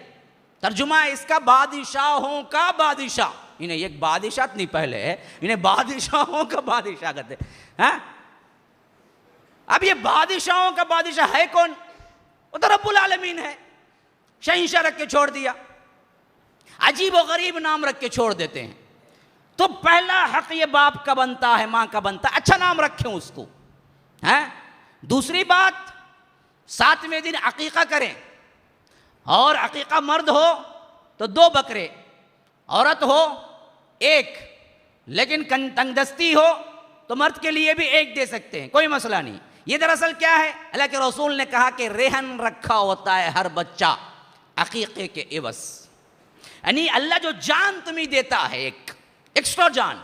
ترجمہ ہے اس کا بادشاہوں کا بادشاہ. انہیں ایک بادشاہ نہیں پہلے ہے، انہیں بادشاہوں کا بادشاہ کہتے ہیں. اب یہ بادشاہوں کا بادشاہ ہے کون؟ وہ تو رب العالمین ہے. شہنشاہ رکھ کے چھوڑ دیا. عجیب و غریب نام رکھ کے چھوڑ دیتے ہیں. تو پہلا حق یہ باپ کا بنتا ہے، ماں کا بنتا ہے، اچھا نام رکھیں اس کو. دوسری بات، 7ویں دن عقیقہ کریں. اور عقیقہ مرد ہو تو 2 بکرے، عورت ہو 1، لیکن تنگ دستی ہو تو مرد کے لیے بھی 1 دے سکتے ہیں، کوئی مسئلہ نہیں. یہ دراصل کیا ہے، اللہ کے رسول نے کہا کہ رہن رکھا ہوتا ہے ہر بچہ عقیقے کے عوض. یعنی اللہ جو جان تمہیں دیتا ہے، ایک ایکسٹرا جان،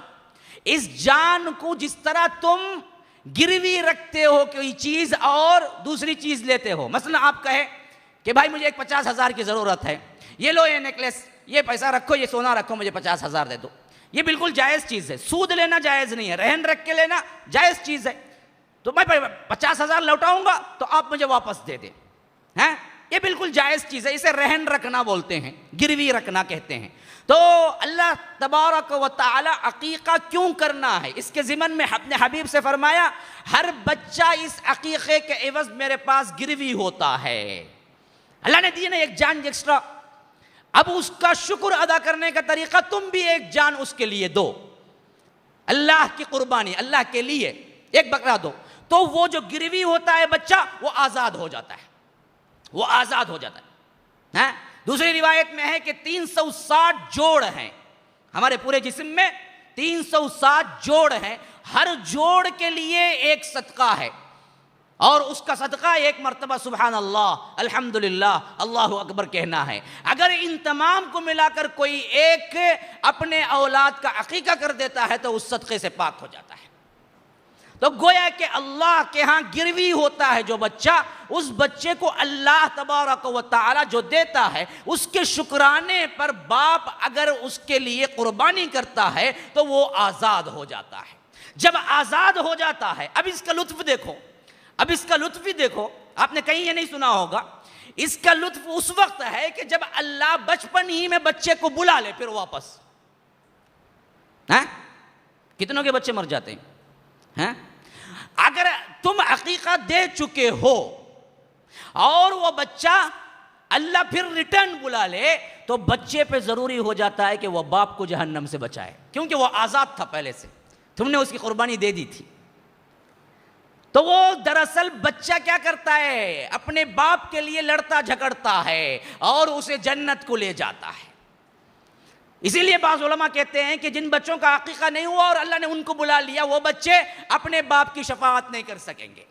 اس جان کو جس طرح تم گروی رکھتے ہو کوئی چیز اور دوسری چیز لیتے ہو. مثلا آپ کہے کہ بھائی مجھے ایک 50,000 کی ضرورت ہے، یہ لو یہ نیکلیس، یہ پیسہ رکھو، یہ سونا رکھو، مجھے 50,000 دے دو. یہ بالکل جائز چیز ہے. سود لینا جائز نہیں ہے، رہن رکھ کے لینا جائز چیز ہے. تو میں 50,000 لوٹاؤں گا تو آپ مجھے واپس دے دیں. یہ بالکل جائز چیز ہے. اسے رہن رکھنا بولتے ہیں، گروی رکھنا کہتے ہیں. تو اللہ تبارک و تعالی عقیقہ کیوں کرنا ہے، اس کے ضمن میں اپنے حبیب سے فرمایا ہر بچہ اس عقیقے کے عوض میرے پاس گروی ہوتا ہے. اللہ نے دی نا ایک جان ایکسٹرا. اب اس کا شکر ادا کرنے کا طریقہ، تم بھی ایک جان اس کے لیے دو. اللہ کی قربانی، اللہ کے لیے ایک بکرا دو. تو وہ جو گروی ہوتا ہے بچہ، وہ آزاد ہو جاتا ہے. وہ آزاد ہو جاتا ہے. دوسری روایت میں ہے کہ 360 جوڑ ہیں ہمارے پورے جسم میں. 360 جوڑ ہیں. ہر جوڑ کے لیے ایک صدقہ ہے، اور اس کا صدقہ 1 مرتبہ سبحان اللہ، الحمدللہ، اللہ اکبر کہنا ہے. اگر ان تمام کو ملا کر کوئی ایک اپنے اولاد کا عقیقہ کر دیتا ہے تو اس صدقے سے پاک ہو جاتا ہے. تو گویا کہ اللہ کے ہاں گروی ہوتا ہے جو بچہ، اس بچے کو اللہ تبارک و تعالی جو دیتا ہے اس کے شکرانے پر باپ اگر اس کے لیے قربانی کرتا ہے تو وہ آزاد ہو جاتا ہے. جب آزاد ہو جاتا ہے, اب اس کا لطف دیکھو, اب اس کا لطف ہی دیکھو, آپ نے کہیں یہ نہیں سنا ہوگا, اس کا لطف اس وقت ہے کہ جب اللہ بچپن ہی میں بچے کو بلا لے پھر واپس. کتنوں کے بچے مر جاتے ہیں؟ اگر تم عقیقہ دے چکے ہو اور وہ بچہ اللہ پھر ریٹرن بلا لے تو بچے پہ ضروری ہو جاتا ہے کہ وہ باپ کو جہنم سے بچائے, کیونکہ وہ آزاد تھا پہلے سے, تم نے اس کی قربانی دے دی تھی. تو وہ دراصل بچہ کیا کرتا ہے, اپنے باپ کے لیے لڑتا جھگڑتا ہے اور اسے جنت کو لے جاتا ہے. اسی لیے بعض علماء کہتے ہیں کہ جن بچوں کا عقیقہ نہیں ہوا اور اللہ نے ان کو بلا لیا وہ بچے اپنے باپ کی شفاعت نہیں کر سکیں گے.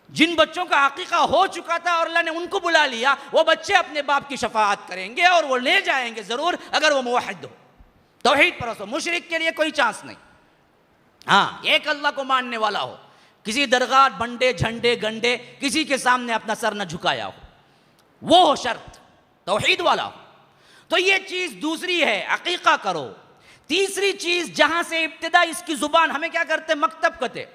جن بچوں کا عقیقہ ہو چکا تھا اور اللہ نے ان کو بلا لیا وہ بچے اپنے باپ کی شفاعت کریں گے اور وہ لے جائیں گے ضرور اگر وہ موحد ہو, توحید پرست ہو. مشرک کے لیے کوئی چانس نہیں. ہاں, ایک اللہ کو ماننے والا ہو, کسی درگاہ بنڈے جھنڈے گنڈے کسی کے سامنے اپنا سر نہ جھکایا ہو, وہ ہو شرط, توحید والا ہو. تو یہ چیز دوسری ہے, عقیقہ کرو. تیسری چیز جہاں سے ابتدا اس کی زبان, ہمیں کیا کرتے, مکتب کہتے,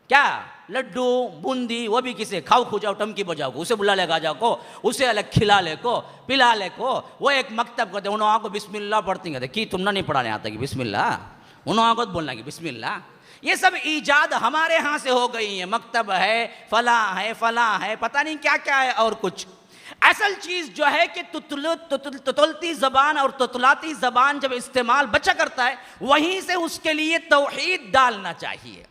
کیا لڈو بوندی وہ بھی کسے کھاؤ کھو جاؤ ٹمکی بجاؤ کو, اسے بلا لے گا جاؤ کو, اسے الگ کھلا لے کو پلا لے کو, وہ ایک مکتب کہتے. انہوں کو بسم اللہ پڑھتی کہتے, کی تم نہ نہیں پڑھانے آتا کہ بسم اللہ, انہوں کو بولنا کہ بسم اللہ. یہ سب ایجاد ہمارے ہاں سے ہو گئی ہیں. مکتب ہے, فلاں ہے, فلاں ہے, پتہ نہیں کیا کیا ہے اور کچھ. اصل چیز جو ہے کہ تتلتی زبان اور تتلاتی زبان جب استعمال بچہ کرتا ہے وہیں سے اس کے لیے توحید ڈالنا چاہیے.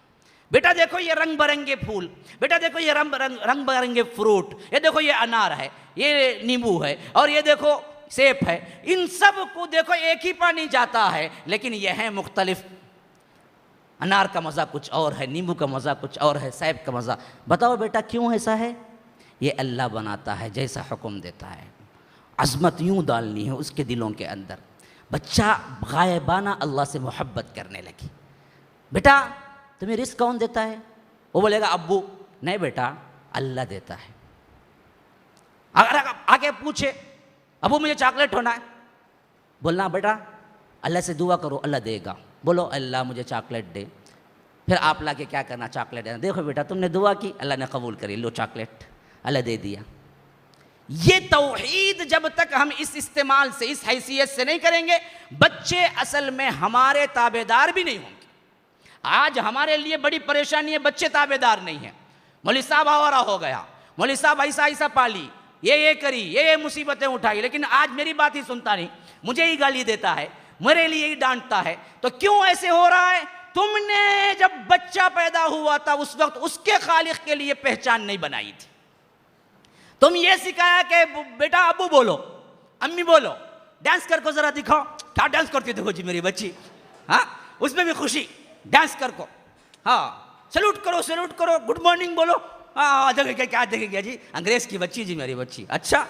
بیٹا دیکھو یہ رنگ برنگے پھول, بیٹا دیکھو یہ رنگ برنگے فروٹ, یہ دیکھو یہ انار ہے, یہ نیمبو ہے, اور یہ دیکھو سیب ہے. ان سب کو دیکھو ایک ہی پانی جاتا ہے لیکن یہ ہیں مختلف. انار کا مزہ کچھ اور ہے, نیمبو کا مزہ کچھ اور ہے, سیب کا مزہ. بتاؤ بیٹا کیوں ایسا ہے؟ یہ اللہ بناتا ہے جیسا حکم دیتا ہے. عظمت یوں ڈالنی ہے اس کے دلوں کے اندر. بچہ غائبانہ اللہ سے محبت کرنے لگی. بیٹا تمہیں رزق کون دیتا ہے؟ وہ بولے گا ابو. نہیں بیٹا, اللہ دیتا ہے. اگر آگے پوچھے ابو مجھے چاکلیٹ ہونا ہے, بولنا بیٹا اللہ سے دعا کرو اللہ دے گا. بولو اللہ مجھے چاکلیٹ دے. پھر آپ لا کے کیا کرنا, چاکلیٹ دینا. دیکھو بیٹا تم نے دعا کی, اللہ نے قبول کری, لو چاکلیٹ, اللہ دے دیا. یہ توحید جب تک ہم اس استعمال سے, اس حیثیت سے نہیں کریں گے, بچے اصل میں ہمارے تابعدار بھی نہیں ہوں گے. آج ہمارے لیے بڑی پریشانی ہے, بچے تابعدار نہیں ہیں. مولوی صاحب آوارہ ہو گیا, مولوی صاحب ایسا پالی, یہ کری, یہ مصیبتیں اٹھائی, لیکن آج میری بات ہی سنتا نہیں, مجھے ہی گالی دیتا ہے, میرے لیے ہی ڈانٹتا ہے. تو کیوں ایسے ہو رہا ہے؟ تم نے جب بچہ پیدا ہوا تھا اس وقت اس کے خالق کے لیے پہچان نہیں بنائی تھی. تم یہ سکھایا کہ بیٹا ابو بولو, امی بولو, ڈانس کر کو ذرا دکھاؤ. کیا ڈانس کرتی دیکھو جی میری بچی, ہاں اس میں بھی خوشی, ڈانس کر کو, ہاں سلوٹ کرو, گڈ مارننگ بولو. ہاں دیکھے کیا دیکھے گیا جی, انگریز کی بچی جی میری بچی. اچھا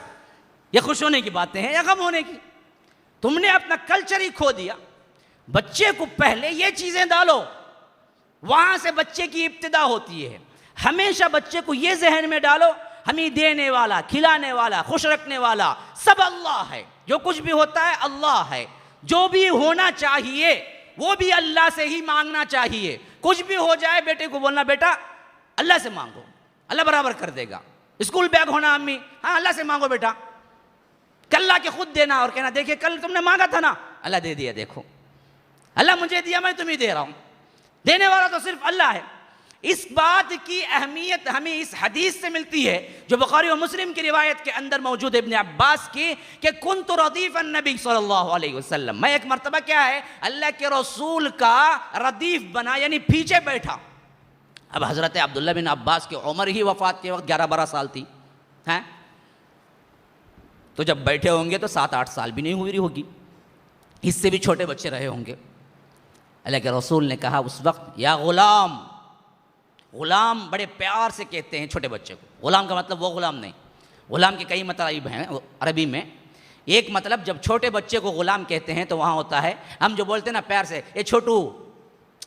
یہ خوش ہونے کی باتیں ہیں یا غم ہونے کی؟ تم نے اپنا کلچر ہی کھو دیا. بچے کو پہلے یہ چیزیں ڈالو, وہاں سے بچے کی ابتدا ہوتی ہے. ہمیشہ بچے کو یہ ذہن میں ڈالو ہمیں دینے والا, کھلانے والا, خوش رکھنے والا سب اللہ ہے. جو کچھ بھی ہوتا ہے اللہ ہے. جو بھی ہونا چاہیے وہ بھی اللہ سے ہی مانگنا چاہیے. کچھ بھی ہو جائے بیٹے کو بولنا بیٹا اللہ سے مانگو, اللہ برابر کر دے گا. اسکول بیگ ہونا امی, ہاں اللہ سے مانگو بیٹا. کل لا کے خود دینا اور کہنا دیکھیں کل تم نے مانگا تھا نا, اللہ دے دیا, دیکھو اللہ مجھے دیا, میں تمہیں دے رہا ہوں. دینے والا تو صرف اللہ ہے. اس بات کی اہمیت ہمیں اس حدیث سے ملتی ہے جو بخاری و مسلم کی روایت کے اندر موجود ہے ابن عباس کی, کہ کنت ردیف النبی صلی اللہ علیہ وسلم, میں ایک مرتبہ کیا ہے اللہ کے رسول کا ردیف بنا, یعنی پیچھے بیٹھا. اب حضرت عبداللہ بن عباس کی عمر ہی وفات کے وقت 11-12 سال تھی, ہیں تو جب بیٹھے ہوں گے تو 7-8 سال بھی نہیں ہوئی ہوگی, اس سے بھی چھوٹے بچے رہے ہوں گے. اللہ کے رسول نے کہا اس وقت یا غلام. غلام بڑے پیار سے کہتے ہیں چھوٹے بچے کو. غلام کا مطلب وہ غلام نہیں, غلام کے کئی مطالب ہیں عربی میں. ایک مطلب جب چھوٹے بچے کو غلام کہتے ہیں تو وہاں ہوتا ہے ہم جو بولتے ہیں نا پیار سے, یہ چھوٹو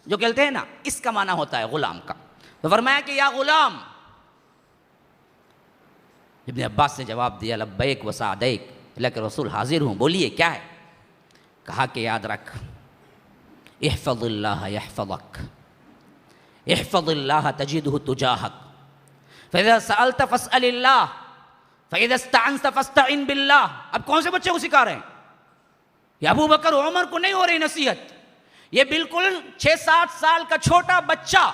جو کہتے ہیں نا, اس کا معنی ہوتا ہے غلام کا. تو فرمایا کہ یا غلام, ابن عباس نے جواب دیا لبیک و سعدیک، اللہ کے رسول حاضر ہوں، بولیے کیا ہے؟ کہا کہ یاد رکھ، احفظ اللہ یحفظک، احفظ اللہ تجدہ تجاہک، فاذا سألت فاسأل اللہ، فاذا استعنت فاستعن باللہ۔ اب کون سے بچے کو سکھا رہے ہیں؟ یہ ابو بکر عمر کو نہیں ہو رہی نصیحت، یہ بالکل 6-7 سال کا چھوٹا بچہ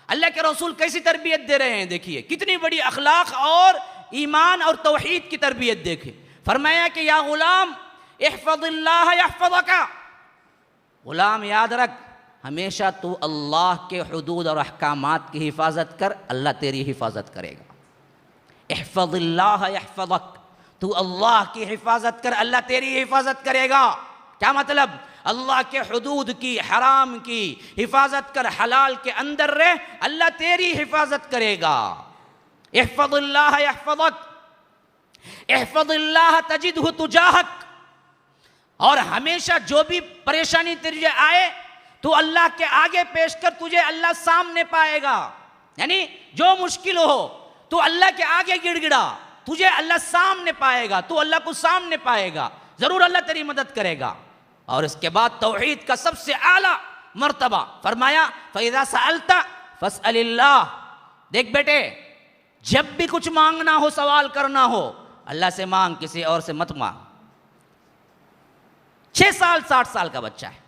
اللہ کے رسول کیسی تربیت دے رہے ہیں، دیکھیے کتنی بڑی اخلاق اور ایمان اور توحید کی تربیت دیکھیں۔ فرمایا کہ یا غلام احفظ اللہ یحفظک، غلام یاد رکھ ہمیشہ تو اللہ کے حدود اور احکامات کی حفاظت کر، اللہ تیری حفاظت کرے گا۔ احفظ اللہ یحفظک، تو اللہ کی حفاظت کر، اللہ تیری حفاظت کرے گا۔ کیا مطلب؟ اللہ کے حدود کی، حرام کی حفاظت کر، حلال کے اندر رہ، اللہ تیری حفاظت کرے گا۔ احفظ اللہ یحفظک، احفظ اللہ تجدہ تجاہک، اور ہمیشہ جو بھی پریشانی تجھے آئے تو اللہ کے آگے پیش کر، تجھے اللہ سامنے پائے گا۔ یعنی جو مشکل ہو تو اللہ کے آگے گڑ گڑا، تجھے اللہ سامنے پائے گا، تو اللہ کو سامنے پائے گا، ضرور اللہ تیری مدد کرے گا۔ اور اس کے بعد توحید کا سب سے اعلیٰ مرتبہ فرمایا فَإِذَا سَأَلْتَ فَاسْأَلِ اللَّهِ، دیکھ بیٹے جب بھی کچھ مانگنا ہو، سوال کرنا ہو، اللہ سے مانگ، کسی اور سے مت مانگ۔ 6 سال 60 سال کا بچہ ہے،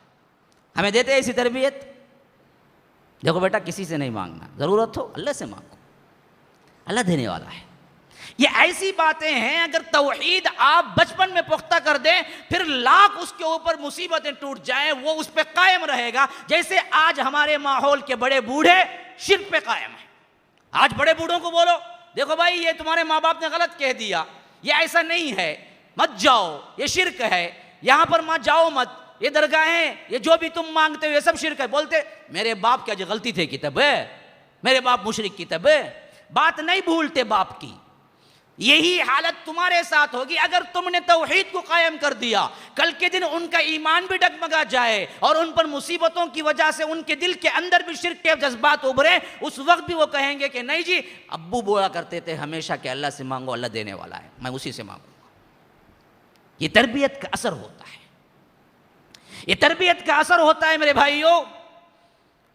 ہمیں دیتے ہیں اسی تربیت؟ دیکھو بیٹا کسی سے نہیں مانگنا، ضرورت ہو اللہ سے مانگو، اللہ دینے والا ہے۔ یہ ایسی باتیں ہیں اگر توحید آپ بچپن میں پختہ کر دیں، پھر لاکھ اس کے اوپر مصیبتیں ٹوٹ جائیں، وہ اس پہ قائم رہے گا۔ جیسے آج ہمارے ماحول کے بڑے بوڑھے شرک پہ قائم ہیں۔ آج بڑے بوڑھوں کو بولو دیکھو بھائی یہ تمہارے ماں باپ نے غلط کہہ دیا، یہ ایسا نہیں ہے، مت جاؤ، یہ شرک ہے، یہاں پر مت جاؤ، مت، یہ درگاہیں، یہ جو بھی تم مانگتے ہو یہ سب شرک ہے۔ بولتے میرے باپ کی جو غلطی تھے کی تب ہے، میرے باپ مشرک کی تب ہے، بات نہیں بھولتے باپ کی۔ یہی حالت تمہارے ساتھ ہوگی اگر تم نے توحید کو قائم کر دیا۔ کل کے دن ان کا ایمان بھی ڈگمگا جائے اور ان پر مصیبتوں کی وجہ سے ان کے دل کے اندر بھی شرک کے جذبات ابھرے، اس وقت بھی وہ کہیں گے کہ نہیں جی، ابو بولا کرتے تھے ہمیشہ کہ اللہ سے مانگو، اللہ دینے والا ہے، میں اسی سے مانگوں گا۔ یہ تربیت کا اثر ہوتا ہے، یہ تربیت کا اثر ہوتا ہے میرے بھائیوں۔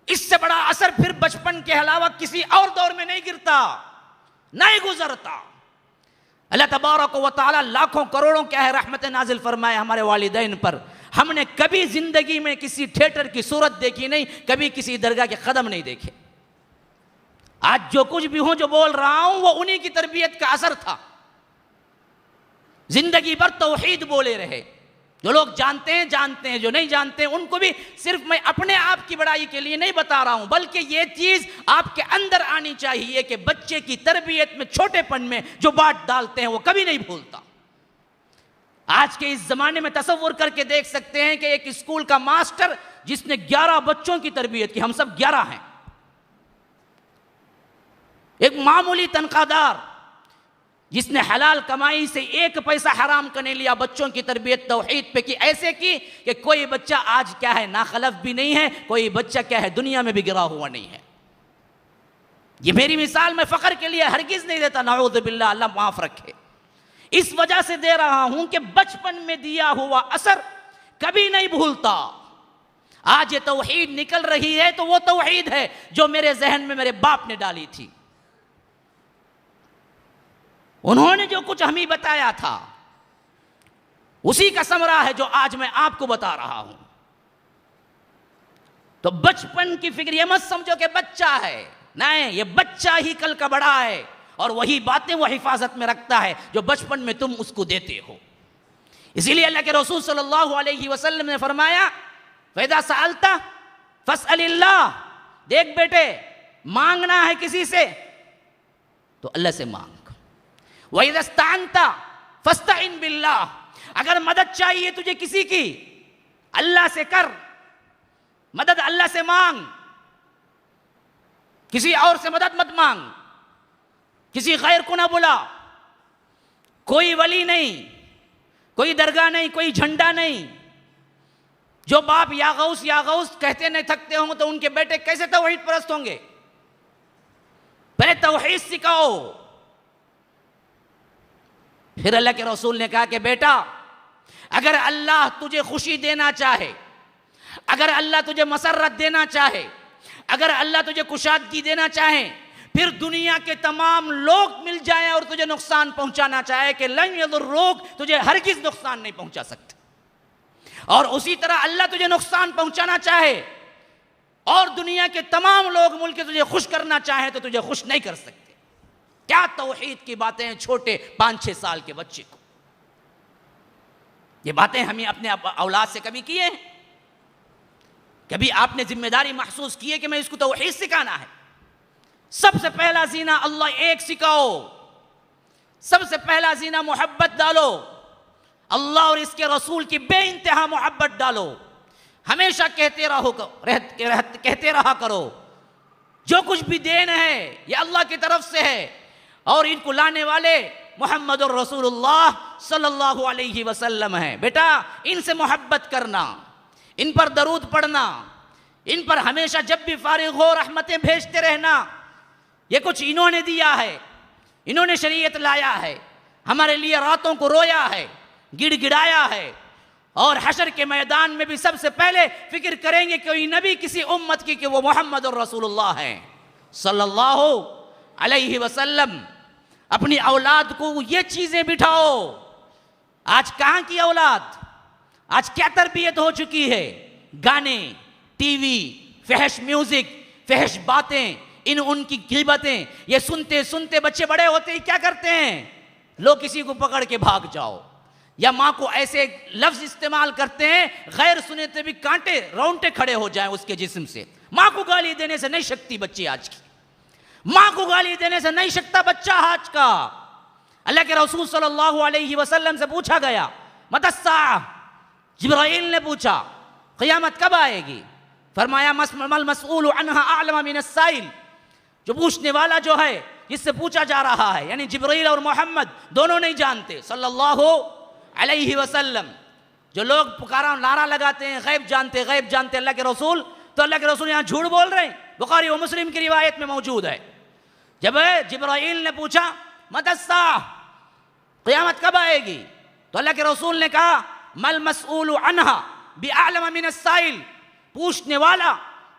اس سے بڑا اثر پھر بچپن کے علاوہ کسی اور دور میں نہیں گرتا، نہیں گزرتا۔ اللہ تبارک و تعالی لاکھوں کروڑوں کیا ہے رحمت نازل فرمائے ہمارے والدین پر۔ ہم نے کبھی زندگی میں کسی تھیٹر کی صورت دیکھی نہیں، کبھی کسی درگاہ کے قدم نہیں دیکھے۔ آج جو کچھ بھی ہوں، جو بول رہا ہوں، وہ انہی کی تربیت کا اثر تھا۔ زندگی بھر توحید بولے رہے۔ جو لوگ جانتے ہیں، جو نہیں جانتے ہیں ان کو بھی صرف میں اپنے آپ کی بڑائی کے لیے نہیں بتا رہا ہوں، بلکہ یہ چیز آپ کے اندر آنی چاہیے کہ بچے کی تربیت میں چھوٹے پن میں جو بات ڈالتے ہیں وہ کبھی نہیں بھولتا۔ آج کے اس زمانے میں تصور کر کے دیکھ سکتے ہیں کہ ایک اسکول کا ماسٹر جس نے 11 بچوں کی تربیت کی، ہم سب 11 ہیں، ایک معمولی تنخواہ دار جس نے حلال کمائی سے 1 پیسہ حرام کا نہیں لیا، بچوں کی تربیت توحید پہ کی، ایسے کی کہ کوئی بچہ آج کیا ہے ناخلف بھی نہیں ہے، کوئی بچہ کیا ہے دنیا میں بھی گرا ہوا نہیں ہے۔ یہ میری مثال میں فخر کے لیے ہرگز نہیں دیتا، نعوذ باللہ، اللہ معاف رکھے، اس وجہ سے دے رہا ہوں کہ بچپن میں دیا ہوا اثر کبھی نہیں بھولتا۔ آج یہ توحید نکل رہی ہے تو وہ توحید ہے جو میرے ذہن میں میرے باپ نے ڈالی تھی، انہوں نے جو کچھ ہمیں بتایا تھا اسی کا ثمرہ ہے جو آج میں آپ کو بتا رہا ہوں۔ تو بچپن کی فکر یہ مت سمجھو کہ بچہ ہے، نہیں، یہ بچہ ہی کل کا بڑا ہے، اور وہی باتیں وہ حفاظت میں رکھتا ہے جو بچپن میں تم اس کو دیتے ہو۔ اسی لیے اللہ کے رسول صلی اللہ علیہ وسلم نے فرمایا فَإِذَا سَأَلْتَ فَاسْأَلِ اللَّهِ، دیکھ بیٹے مانگنا ہے کسی سے تو اللہ سے مانگ۔ وَإِذَا اسْتَعَنْتَ فَاسْتَعِنْ بِاللَّهِ، اگر مدد چاہیے تجھے کسی کی، اللہ سے کر مدد، اللہ سے مانگ، کسی اور سے مدد مت مانگ، کسی غیر کو نہ بلا، کوئی ولی نہیں، کوئی درگاہ نہیں، کوئی جھنڈا نہیں۔ جو باپ یا غوث کہتے نہیں تھکتے ہوں تو ان کے بیٹے کیسے توحید پرست ہوں گے؟ پہلے توحید سکھاؤ، پھر اللہ کے رسول نے کہا کہ بیٹا اگر اللہ تجھے خوشی دینا چاہے، اگر اللہ تجھے مسرت دینا چاہے، اگر اللہ تجھے کشادگی دینا چاہے، پھر دنیا کے تمام لوگ مل جائیں اور تجھے نقصان پہنچانا چاہے کہ لن یضروک، تجھے ہرگز نقصان نہیں پہنچا سکتے، اور اسی طرح اللہ تجھے نقصان پہنچانا چاہے اور دنیا کے تمام لوگ مل کے تجھے خوش کرنا چاہیں تو تجھے خوش نہیں کر سکتے۔ کیا توحید کی باتیں ہیں چھوٹے 5-6 سال کے بچے کو۔ یہ باتیں ہمیں اپنے اولاد سے کبھی کیے ہیں؟ کبھی آپ نے ذمہ داری محسوس کی ہے کہ میں اس کو توحید سکھانا ہے؟ سب سے پہلا زینہ اللہ ایک سکھاؤ، سب سے پہلا زینہ محبت ڈالو، اللہ اور اس کے رسول کی بے انتہا محبت ڈالو۔ ہمیشہ کہتے رہا کرو جو کچھ بھی دین ہے یہ اللہ کی طرف سے ہے، اور ان کو لانے والے محمد الرسول اللہ صلی اللہ علیہ وسلم ہیں۔ بیٹا ان سے محبت کرنا، ان پر درود پڑھنا، ان پر ہمیشہ جب بھی فارغ ہو رحمتیں بھیجتے رہنا۔ یہ کچھ انہوں نے دیا ہے، انہوں نے شریعت لایا ہے، ہمارے لیے راتوں کو رویا ہے، گڑ گڑایا ہے، اور حشر کے میدان میں بھی سب سے پہلے فکر کریں گے کوئی نبی کسی امت کی کہ وہ محمد الرسول اللہ ہیں صلی اللہ علیہ وسلم۔ اپنی اولاد کو یہ چیزیں بٹھاؤ۔ آج کہاں کی اولاد، آج کیا تربیت ہو چکی ہے؟ گانے، ٹی وی، فحش میوزک، فحش باتیں، ان کی غیبتیں، یہ سنتے سنتے بچے بڑے ہوتے ہی کیا کرتے ہیں؟ لوگ کسی کو پکڑ کے بھاگ جاؤ، یا ماں کو ایسے لفظ استعمال کرتے ہیں غیر سنتے بھی کانٹے رونٹے کھڑے ہو جائیں اس کے جسم سے۔ ماں کو گالی دینے سے نہیں شکتی بچی آج کی، ماں کو گالی دینے سے نہیں شکتا بچہ آج کا۔ اللہ کے رسول صلی اللہ علیہ وسلم سے پوچھا گیا متی الساعہ، جبرائیل نے پوچھا قیامت کب آئے گی؟ فرمایا مل مسئول عنہا اعلم من السائل، جو پوچھنے والا جو ہے جس سے پوچھا جا رہا ہے، یعنی جبرائیل اور محمد دونوں نہیں جانتے صلی اللہ علیہ وسلم۔ جو لوگ پکارا نعرہ لگاتے ہیں غیب جانتے غیب جانتے اللہ کے رسول، تو اللہ کے رسول یہاں جھوٹ بول رہے ہیں۔ بخاری و مسلم کی روایت میں موجود ہے، جب جبرائیل نے پوچھا متی الساعہ، قیامت کب آئے گی، تو اللہ کے رسول نے کہا مل مسئول عنہا باعلم من السائل، پوچھنے والا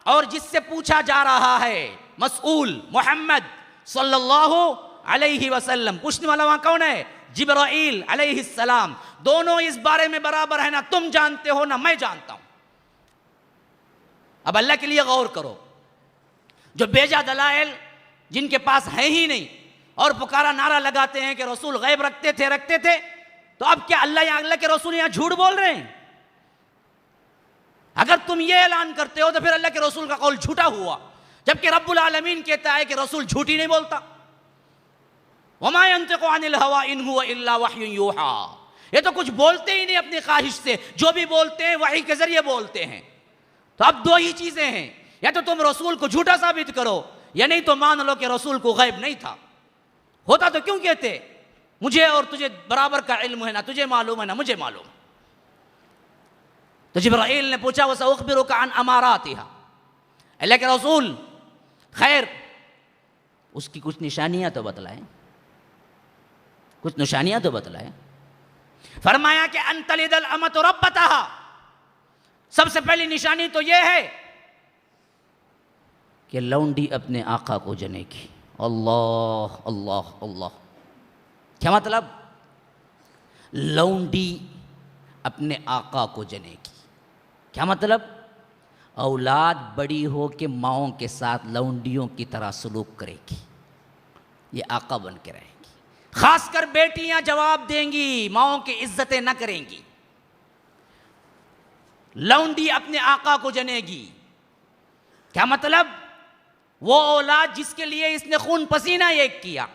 اور جس سے پوچھا جا رہا ہے، مسئول محمد صلی اللہ علیہ وسلم۔ پوچھنے والا وہاں کون ہے؟ جبرائیل علیہ السلام۔ دونوں اس بارے میں برابر ہیں، نہ تم جانتے ہو نہ میں جانتا ہوں۔ اب اللہ کے لیے غور کرو، جو بیجا دلائل جن کے پاس ہے ہی نہیں اور پکارا نعرہ لگاتے ہیں کہ رسول غیب رکھتے تھے، تو اب کیا اللہ کے رسول یہاں جھوٹ بول رہے ہیں؟ اگر تم یہ اعلان کرتے ہو تو پھر اللہ کے رسول کا قول جھوٹا ہوا، جبکہ رب العالمین کہتا ہے کہ رسول جھوٹی نہیں بولتا۔ وَمَا يَنْتِقُ عَنِ الْهَوَىٰ إِنْ هُوَ إِلَّا وَحْيٌ يُوحَىٰ، یہ تو کچھ بولتے ہی نہیں اپنی خواہش سے، جو بھی بولتے ہیں وحی کے ذریعے بولتے ہیں۔ تو اب دو ہی چیزیں ہیں، یا تو تم رسول کو جھوٹا ثابت کرو، یا نہیں تو مان لو کہ رسول کو غیب نہیں تھا۔ ہوتا تو کیوں کہتے مجھے اور تجھے برابر کا علم ہے، نہ تجھے معلوم ہے نہ مجھے معلوم۔ تو جبرائیل نے پوچھا وَسَأُخْبِرُكَ عَنْ أَمَارَاتِهَا، اللہ کے رسول خیر اس کی کچھ نشانیاں تو بتلائیں، کچھ نشانیاں تو بتلائیں۔ فرمایا کہ أَن تَلِدَ الْأَمَةُ رَبَّتَهَا، سب سے پہلی نشانی تو یہ ہے کہ لونڈی اپنے آقا کو جنے گی۔ اللہ اللہ اللہ، کیا مطلب؟ لونڈی اپنے آقا کو جنے گی، کیا مطلب؟ اولاد بڑی ہو کے ماؤں کے ساتھ لونڈیوں کی طرح سلوک کرے گی، یہ آقا بن کے رہے گی۔ خاص کر بیٹیاں جواب دیں گی، ماؤں کی عزتیں نہ کریں گی۔ لونڈی اپنے آقا کو جنے گی، کیا مطلب؟ وہ اولاد جس کے لیے اس نے خون پسینہ ایک کیا،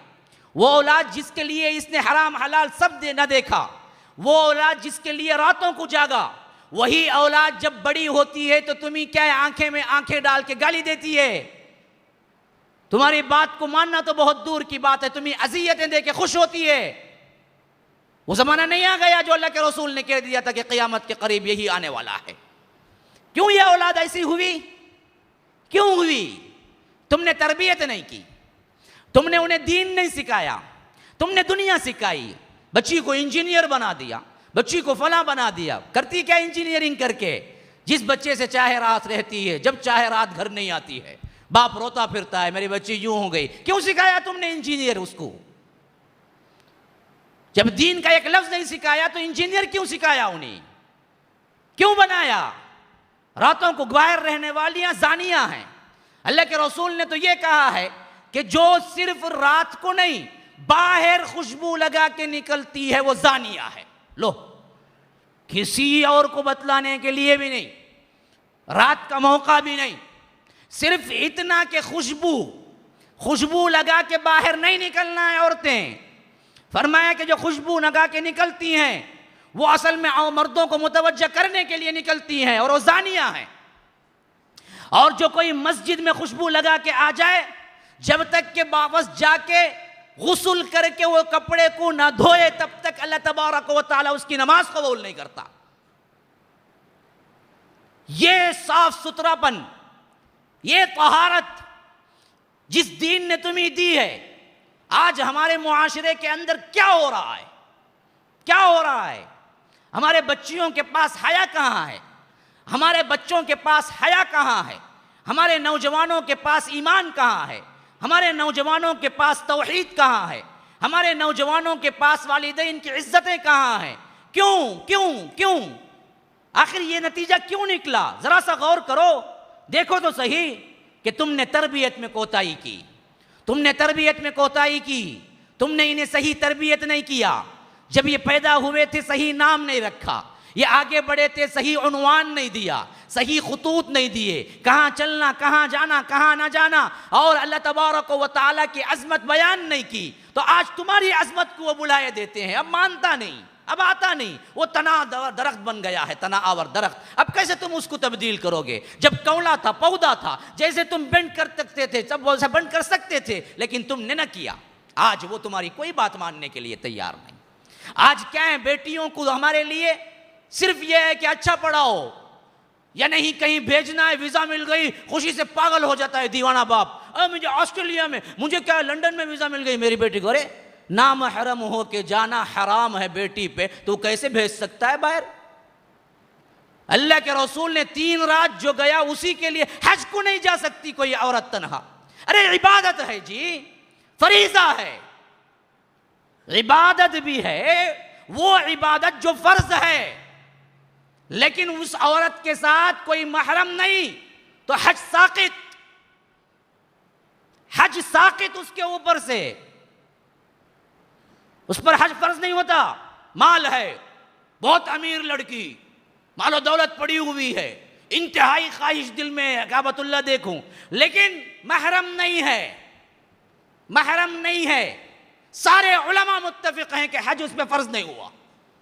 وہ اولاد جس کے لیے اس نے حرام حلال سب نہ دیکھا، وہ اولاد جس کے لیے راتوں کو جاگا، وہی اولاد جب بڑی ہوتی ہے تو تمہیں کیا آنکھیں میں آنکھیں ڈال کے گالی دیتی ہے۔ تمہاری بات کو ماننا تو بہت دور کی بات ہے، تمہیں اذیتیں دے کے خوش ہوتی ہے۔ وہ زمانہ نہیں آ گیا جو اللہ کے رسول نے کہہ دیا تھا کہ قیامت کے قریب یہی آنے والا ہے۔ کیوں یہ اولاد ایسی ہوئی؟ کیوں ہوئی؟ تم نے تربیت نہیں کی، تم نے انہیں دین نہیں سکھایا، تم نے دنیا سکھائی۔ بچی کو انجینئر بنا دیا، بچی کو فلاں بنا دیا. کرتی کیا انجینئرنگ کر کے؟ جس بچے سے چاہے رات رہتی ہے، جب چاہے رات گھر نہیں آتی ہے. باپ روتا پھرتا ہے میری بچی یوں ہو گئی. کیوں سکھایا تم نے انجینئر اس کو؟ جب دین کا ایک لفظ نہیں سکھایا تو انجینئر کیوں سکھایا انہیں؟ کیوں بنایا؟ راتوں کو باہر رہنے والیاں زانیاں ہیں. اللہ کے رسول نے تو یہ کہا ہے کہ جو صرف رات کو نہیں باہر خوشبو لگا کے نکلتی ہے وہ زانیہ ہے. لو، کسی اور کو بتلانے کے لیے بھی نہیں، رات کا موقع بھی نہیں، صرف اتنا کہ خوشبو لگا کے باہر نہیں نکلنا ہے عورتیں. فرمایا کہ جو خوشبو لگا کے نکلتی ہیں وہ اصل میں مردوں کو متوجہ کرنے کے لیے نکلتی ہیں اور وہ زانیہ ہیں. اور جو کوئی مسجد میں خوشبو لگا کے آ جائے، جب تک کہ واپس جا کے غسل کر کے وہ کپڑے کو نہ دھوئے تب تک اللہ تبارک و تعالی اس کی نماز قبول نہیں کرتا. یہ صاف ستھرا پن، یہ طہارت جس دین نے تمہیں دی ہے، آج ہمارے معاشرے کے اندر کیا ہو رہا ہے؟ کیا ہو رہا ہے؟ ہمارے بچیوں کے پاس حیا کہاں ہے؟ ہمارے بچوں کے پاس حیا کہاں ہے؟ ہمارے نوجوانوں کے پاس ایمان کہاں ہے؟ ہمارے نوجوانوں کے پاس توحید کہاں ہے؟ ہمارے نوجوانوں کے پاس والدین کی عزتیں کہاں ہیں؟ کیوں؟ آخر یہ نتیجہ کیوں نکلا؟ ذرا سا غور کرو، دیکھو تو صحیح کہ تم نے تربیت میں کوتاہی کی. تم نے تربیت میں کوتاہی کی. تم نے انہیں صحیح تربیت نہیں کیا. جب یہ پیدا ہوئے تھے صحیح نام نہیں رکھا، یہ آگے بڑھے تھے صحیح عنوان نہیں دیا، صحیح خطوط نہیں دیے، کہاں چلنا، کہاں جانا، کہاں نہ جانا، اور اللہ تبارک و تعالیٰ کی عظمت بیان نہیں کی. تو آج تمہاری عظمت کو وہ بلائے دیتے ہیں. اب مانتا نہیں، اب آتا نہیں. وہ تنا درخت بن گیا ہے، تنا آور درخت. اب کیسے تم اس کو تبدیل کرو گے؟ جب کولا تھا، پودا تھا، جیسے تم بینڈ کر سکتے تھے سب ویسا بینڈ کر سکتے تھے، لیکن تم نے نہ کیا. آج وہ تمہاری کوئی بات ماننے کے لیے تیار نہیں. آج کیا ہے، بیٹیوں کو ہمارے لیے صرف یہ ہے کہ اچھا پڑھاؤ یا نہیں کہیں بھیجنا ہے، ویزا مل گئی، خوشی سے پاگل ہو جاتا ہے دیوانہ باپ. مجھے آسٹریلیا میں، مجھے کیا لنڈن میں ویزا مل گئی میری بیٹی کو. ارے نامحرم ہو کے جانا حرام ہے بیٹی پہ، تو کیسے بھیج سکتا ہے باہر؟ اللہ کے رسول نے 3 رات جو گیا اسی کے لیے حج کو نہیں جا سکتی کوئی عورت تنہا. ارے عبادت ہے جی، فریضہ ہے، عبادت بھی ہے، وہ عبادت جو فرض ہے، لیکن اس عورت کے ساتھ کوئی محرم نہیں تو حج ساقط اس کے اوپر سے. اس پر حج فرض نہیں ہوتا. مال ہے، بہت امیر لڑکی، مال و دولت پڑی ہوئی ہے، انتہائی خواہش دل میں کعبۃ اللہ دیکھوں، لیکن محرم نہیں ہے. سارے علماء متفق ہیں کہ حج اس پہ فرض نہیں ہوا،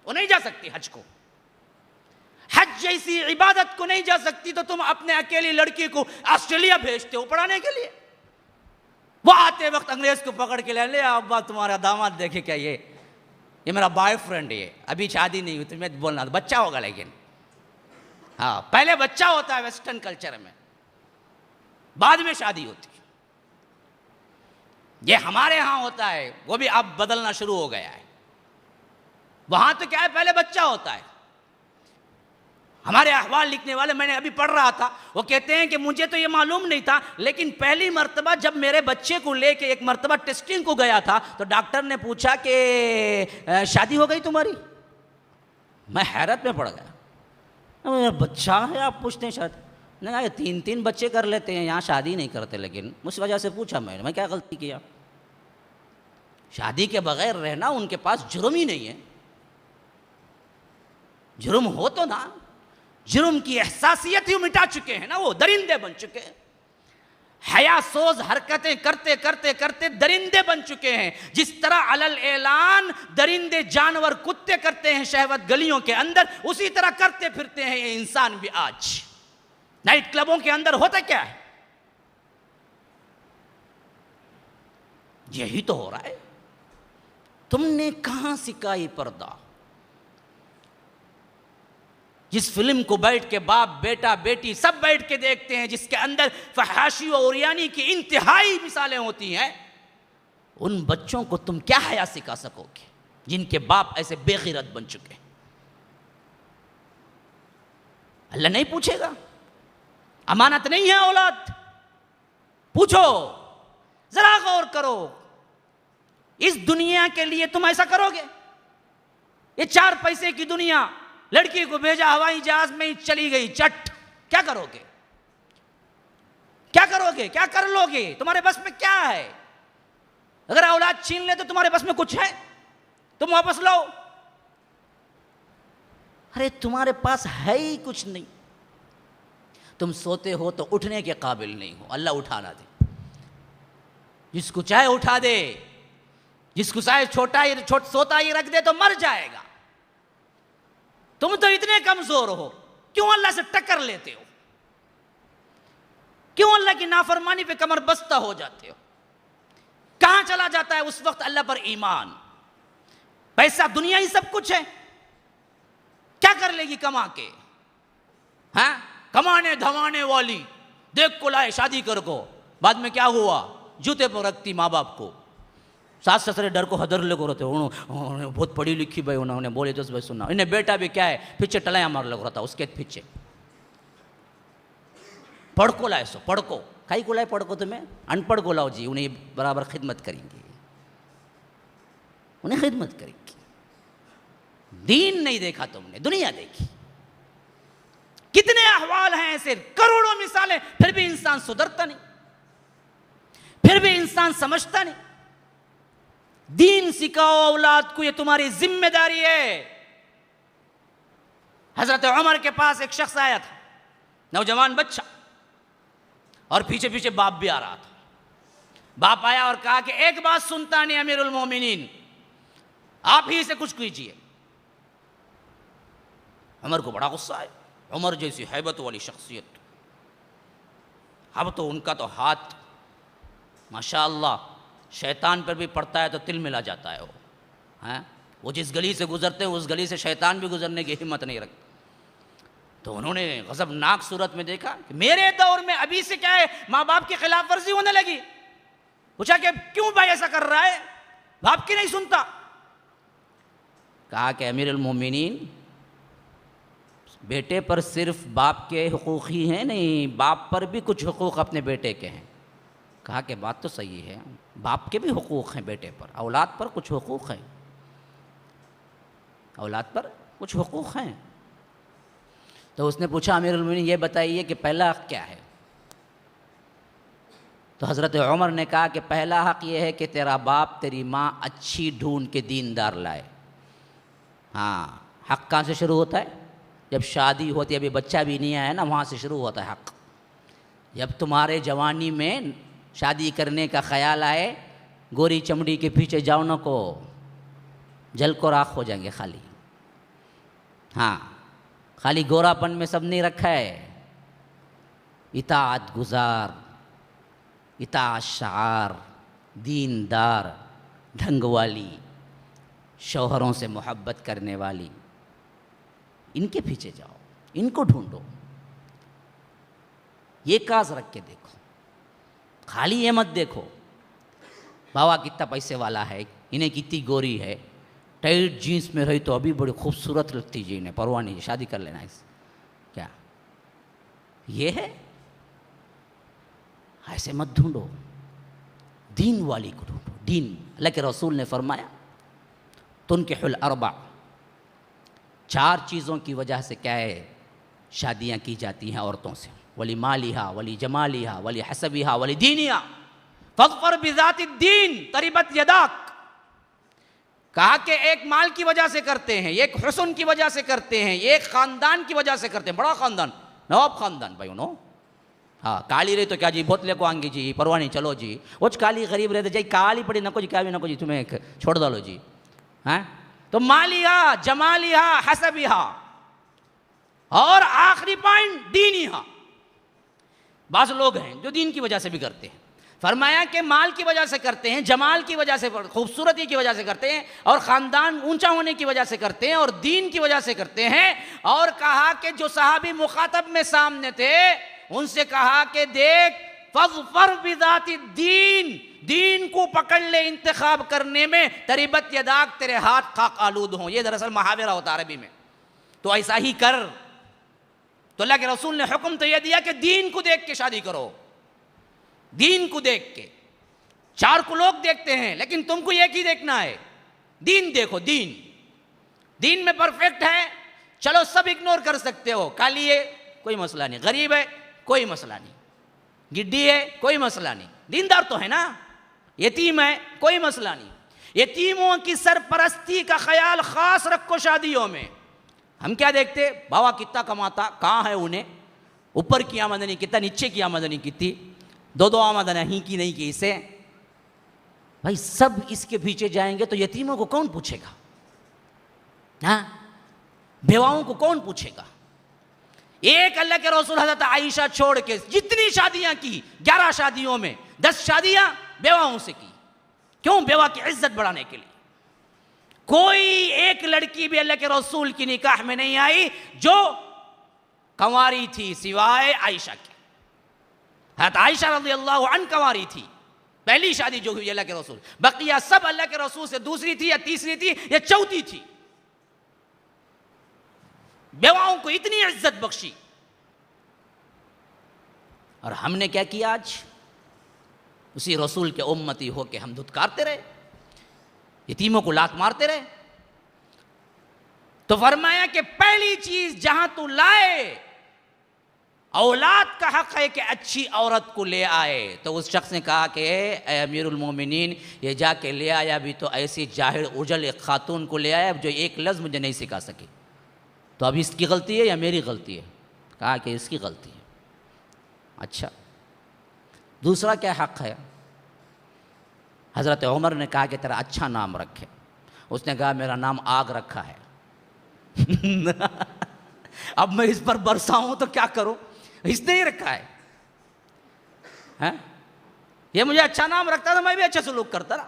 وہ نہیں جا سکتی حج کو. حج جیسی عبادت کو نہیں جا سکتی تو تم اپنے اکیلی لڑکی کو آسٹریلیا بھیجتے ہو پڑھانے کے لیے. وہ آتے وقت انگریز کو پکڑ کے لے ابا تمہارا داماد دیکھے کیا، یہ میرا بوائے فرینڈ، یہ ابھی شادی نہیں ہوئی، تمہیں بولنا بچہ ہوگا، لیکن ہاں پہلے بچہ ہوتا ہے ویسٹرن کلچر میں، بعد میں شادی ہوتی ہے. یہ ہمارے ہاں ہوتا ہے، وہ بھی اب بدلنا شروع ہو گیا ہے. وہاں تو کیا ہے، پہلے بچہ ہوتا ہے. ہمارے احوال لکھنے والے، میں نے ابھی پڑھ رہا تھا، وہ کہتے ہیں کہ مجھے تو یہ معلوم نہیں تھا، لیکن پہلی مرتبہ جب میرے بچے کو لے کے ایک مرتبہ ٹیسٹنگ کو گیا تھا تو ڈاکٹر نے پوچھا کہ شادی ہو گئی تمہاری؟ میں حیرت میں پڑ گیا. بچہ ہے آپ پوچھتے ہیں شادی؟ نہیں، 3 بچے کر لیتے ہیں، یہاں شادی نہیں کرتے. لیکن اس وجہ سے پوچھا میں کیا غلطی کیا؟ شادی کے بغیر رہنا ان کے پاس جرم ہی نہیں ہے. جرم ہو تو نا، جرم کی احساسیت ہی مٹا چکے ہیں نا، وہ درندے بن چکے ہیں. حیا سوز حرکتیں کرتے کرتے کرتے درندے بن چکے ہیں. جس طرح علل اعلان درندے جانور کتے کرتے ہیں شہوت گلیوں کے اندر، اسی طرح کرتے پھرتے ہیں یہ انسان بھی. آج نائٹ کلبوں کے اندر ہوتا کیا ہے؟ یہی تو ہو رہا ہے. تم نے کہاں سکھائی پردہ؟ جس فلم کو بیٹھ کے باپ بیٹا بیٹی سب بیٹھ کے دیکھتے ہیں، جس کے اندر فحاشی و عریانی کی انتہائی مثالیں ہوتی ہیں، ان بچوں کو تم کیا حیا سکھا سکو گے؟ جن کے باپ ایسے بے غیرت بن چکے ہیں. اللہ نہیں پوچھے گا؟ امانت نہیں ہے اولاد؟ پوچھو، ذرا غور کرو. اس دنیا کے لیے تم ایسا کرو گے؟ یہ 4 پیسے کی دنیا، لڑکی کو بھیجا ہوائی جہاز میں ہی چلی گئی چٹ، کیا کرو گے؟ کیا کرو گے؟ کیا کر لو گے؟ تمہارے بس میں کیا ہے؟ اگر اولاد چھین لے تو تمہارے بس میں کچھ ہے؟ تم واپس لاؤ. ارے تمہارے پاس ہے ہی کچھ نہیں. تم سوتے ہو تو اٹھنے کے قابل نہیں ہو، اللہ اٹھا نہ دے. جس کو چاہے اٹھا دے، جس کو چاہے سوتا ہی رکھ دے تو مر جائے گا. تم تو اتنے کمزور ہو، کیوں اللہ سے ٹکر لیتے ہو؟ کیوں اللہ کی نافرمانی پہ کمر بستہ ہو جاتے ہو؟ کہاں چلا جاتا ہے اس وقت اللہ پر ایمان؟ پیسہ دنیا ہی سب کچھ ہے. کیا کر لے گی کما کے؟ ہاں، کمانے دھمانے والی دیکھ کو لائے شادی کر کو، بعد میں کیا ہوا؟ جوتے پر رکھتی ماں باپ کو. ساس سسرے ڈر کو حدر لگو رہتے، انہوں بہت پڑھی لکھی بھائی، انہوں نے بولے تو بھائی سننا. انہیں بیٹا بھی کیا ہے، پیچھے ٹلائیاں مار لگ رہا تھا اس کے پیچھے. پڑھ کو لائے سو، پڑھ کو کھائی کو لائے، پڑھ کو تمہیں ان پڑھ کو لاؤ جی، انہیں برابر خدمت کریں گے، انہیں خدمت کریں گے. دین نہیں دیکھا تم نے، دنیا دیکھی. کتنے احوال ہیں ایسے، کروڑوں مثالیں، پھر بھی انسان سدھرتا نہیں، پھر بھی انسان سمجھتا نہیں. دین سکھاؤ اولاد کو، یہ تمہاری ذمہ داری ہے. حضرت عمر کے پاس ایک شخص آیا تھا، نوجوان بچہ، اور پیچھے پیچھے باپ بھی آ رہا تھا. باپ آیا اور کہا کہ ایک بات سنتا نہیں امیر المومنین، آپ ہی سے کچھ کیجیے. عمر کو بڑا غصہ آیا. عمر جیسی ہیبت والی شخصیت، اب تو ان کا تو ہاتھ ماشاءاللہ شیطان پر بھی پڑتا ہے تو تل ملا جاتا ہے. وہ جس گلی سے گزرتے ہیں اس گلی سے شیطان بھی گزرنے کی ہمت نہیں رکھتا. تو انہوں نے غضبناک صورت میں دیکھا کہ میرے دور میں ابھی سے کیا ہے، ماں باپ کی خلاف ورزی ہونے لگی. پوچھا کہ کیوں بھائی ایسا کر رہا ہے، باپ کی نہیں سنتا؟ کہا کہ امیر المومنین، بیٹے پر صرف باپ کے حقوق ہی ہیں نہیں، باپ پر بھی کچھ حقوق اپنے بیٹے کے ہیں. کہا کہ بات تو صحیح ہے، باپ کے بھی حقوق ہیں بیٹے پر، اولاد پر کچھ حقوق ہیں، اولاد پر کچھ حقوق ہیں. تو اس نے پوچھا امیر المومنین یہ بتائیے کہ پہلا حق کیا ہے؟ تو حضرت عمر نے کہا کہ پہلا حق یہ ہے کہ تیرا باپ تیری ماں اچھی ڈھونڈ کے دیندار لائے. ہاں، حق کہاں سے شروع ہوتا ہے؟ جب شادی ہوتی ہے، ابھی بچہ بھی نہیں آیا نا، وہاں سے شروع ہوتا ہے حق. جب تمہارے جوانی میں شادی کرنے کا خیال آئے، گوری چمڑی کے پیچھے جاؤ نہ کو، جل کو راکھ ہو جائیں گے خالی. ہاں، خالی گورا پن میں سب نہیں رکھا ہے. اطاعت گزار، اطاعت شعار، دیندار، ڈھنگ والی، شوہروں سے محبت کرنے والی، ان کے پیچھے جاؤ، ان کو ڈھونڈو. یہ کاز رکھ کے دیکھو، خالی یہ مت دیکھو بابا کتنا پیسے والا ہے، انہیں کتنی گوری ہے، ٹائٹ جینس میں رہی تو ابھی بڑی خوبصورت لگتی جی، انہیں پرواہ نہیں، شادی کر لینا اس. کیا یہ ہے؟ ایسے مت ڈھونڈو، دین والی کو ڈھونڈو. دین، اللہ کے رسول نے فرمایا تنکح الاربع، 4 چیزوں کی وجہ سے کیا ہے شادیاں کی جاتی ہیں عورتوں سے، ولی مالہا ولی جمالہا ولی حسبہا ولی دینہا فاظفر بذات الدین تربت یداک. کہا کہ ایک مال کی وجہ سے کرتے ہیں، ایک حسن کی وجہ سے کرتے ہیں، ایک خاندان کی وجہ سے کرتے ہیں، بڑا خاندان، نواب خاندان بھائی انہوں. ہاں، کالی رہی تو کیا جی بوتلے کو آئیں گی جی، پرواہ نہیں، چلو جی. وہ کالی غریب رہتے جی، کالی پڑی نہ کو جی، کیا بھی نہ کو جی، تمہیں چھوڑ ڈالو جی. ہاں، تو مالیہا جمالیہا حسبہا، اور آخری پوائنٹ دینیہا. بعض لوگ ہیں جو دین کی وجہ سے بھی کرتے ہیں. فرمایا کہ مال کی وجہ سے کرتے ہیں، جمال کی وجہ سے، خوبصورتی کی وجہ سے کرتے ہیں، اور خاندان اونچا ہونے کی وجہ سے کرتے ہیں، اور دین کی وجہ سے کرتے ہیں. اور کہا کہ جو صحابی مخاطب میں سامنے تھے ان سے کہا کہ دیکھ فاظفر بذات الدین، دین کو پکڑ لے انتخاب کرنے میں، تربت یداک، تیرے ہاتھ خاک آلود ہوں. یہ دراصل محاورہ ہوتا ہے عربی میں. تو ایسا ہی کر. تو اللہ کے رسول نے حکم تو یہ دیا کہ دین کو دیکھ کے شادی کرو. دین کو دیکھ کے. 4 کو لوگ دیکھتے ہیں لیکن تم کو ایک ہی دیکھنا ہے. دین دیکھو. دین میں پرفیکٹ ہے، چلو سب اگنور کر سکتے ہو. کالی ہے کوئی مسئلہ نہیں، غریب ہے کوئی مسئلہ نہیں، گڈی ہے کوئی مسئلہ نہیں، دیندار تو ہے نا. یتیم ہے کوئی مسئلہ نہیں. یتیموں کی سرپرستی کا خیال خاص رکھو شادیوں میں. ہم کیا دیکھتے؟ بابا کتنا کماتا، کہاں ہے انہیں، اوپر کی آمدنی کتنا، نیچے کی آمدنی کتنی، 2 آمدنی ہی کی نہیں کی اسے. بھائی سب اس کے پیچھے جائیں گے تو یتیموں کو کون پوچھے گا؟ ہاں، بیواؤں کو کون پوچھے گا؟ ایک اللہ کے رسول حضرت عائشہ چھوڑ کے جتنی شادیاں کی، 11 شادیوں میں 10 شادیاں بیواؤں سے کی. کیوں؟ بیوہ کی عزت بڑھانے کے لیے. کوئی ایک لڑکی بھی اللہ کے رسول کی نکاح میں نہیں آئی جو کنواری تھی سوائے عائشہ کی. حضرت عائشہ رضی اللہ عنہ کنواری تھی، پہلی شادی جو ہوئی اللہ کے رسول. بقیہ سب اللہ کے رسول سے دوسری تھی یا تیسری تھی یا چوتھی تھی. بیواؤں کو اتنی عزت بخشی. اور ہم نے کیا کیا؟ آج اسی رسول کے امتی ہو کے ہم دھتکارتے رہے، یتیموں کو لات مارتے رہے. تو فرمایا کہ پہلی چیز جہاں تو لائے، اولاد کا حق ہے کہ اچھی عورت کو لے آئے. تو اس شخص نے کہا کہ اے امیر المومنین، یہ جا کے لے آیا بھی تو ایسی جاہل اجل ایک خاتون کو لے آیا جو ایک لفظ مجھے نہیں سکھا سکی. تو اب اس کی غلطی ہے یا میری غلطی ہے؟ کہا کہ اس کی غلطی ہے. اچھا، دوسرا کیا حق ہے؟ حضرت عمر نے کہا کہ تیرا اچھا نام رکھے. اس نے کہا میرا نام آگ رکھا ہے. اب میں اس پر برساؤں تو کیا کروں؟ اس نے ہی رکھا ہے. یہ مجھے اچھا نام رکھتا تھا، میں بھی اچھا سلوک کرتا رہا.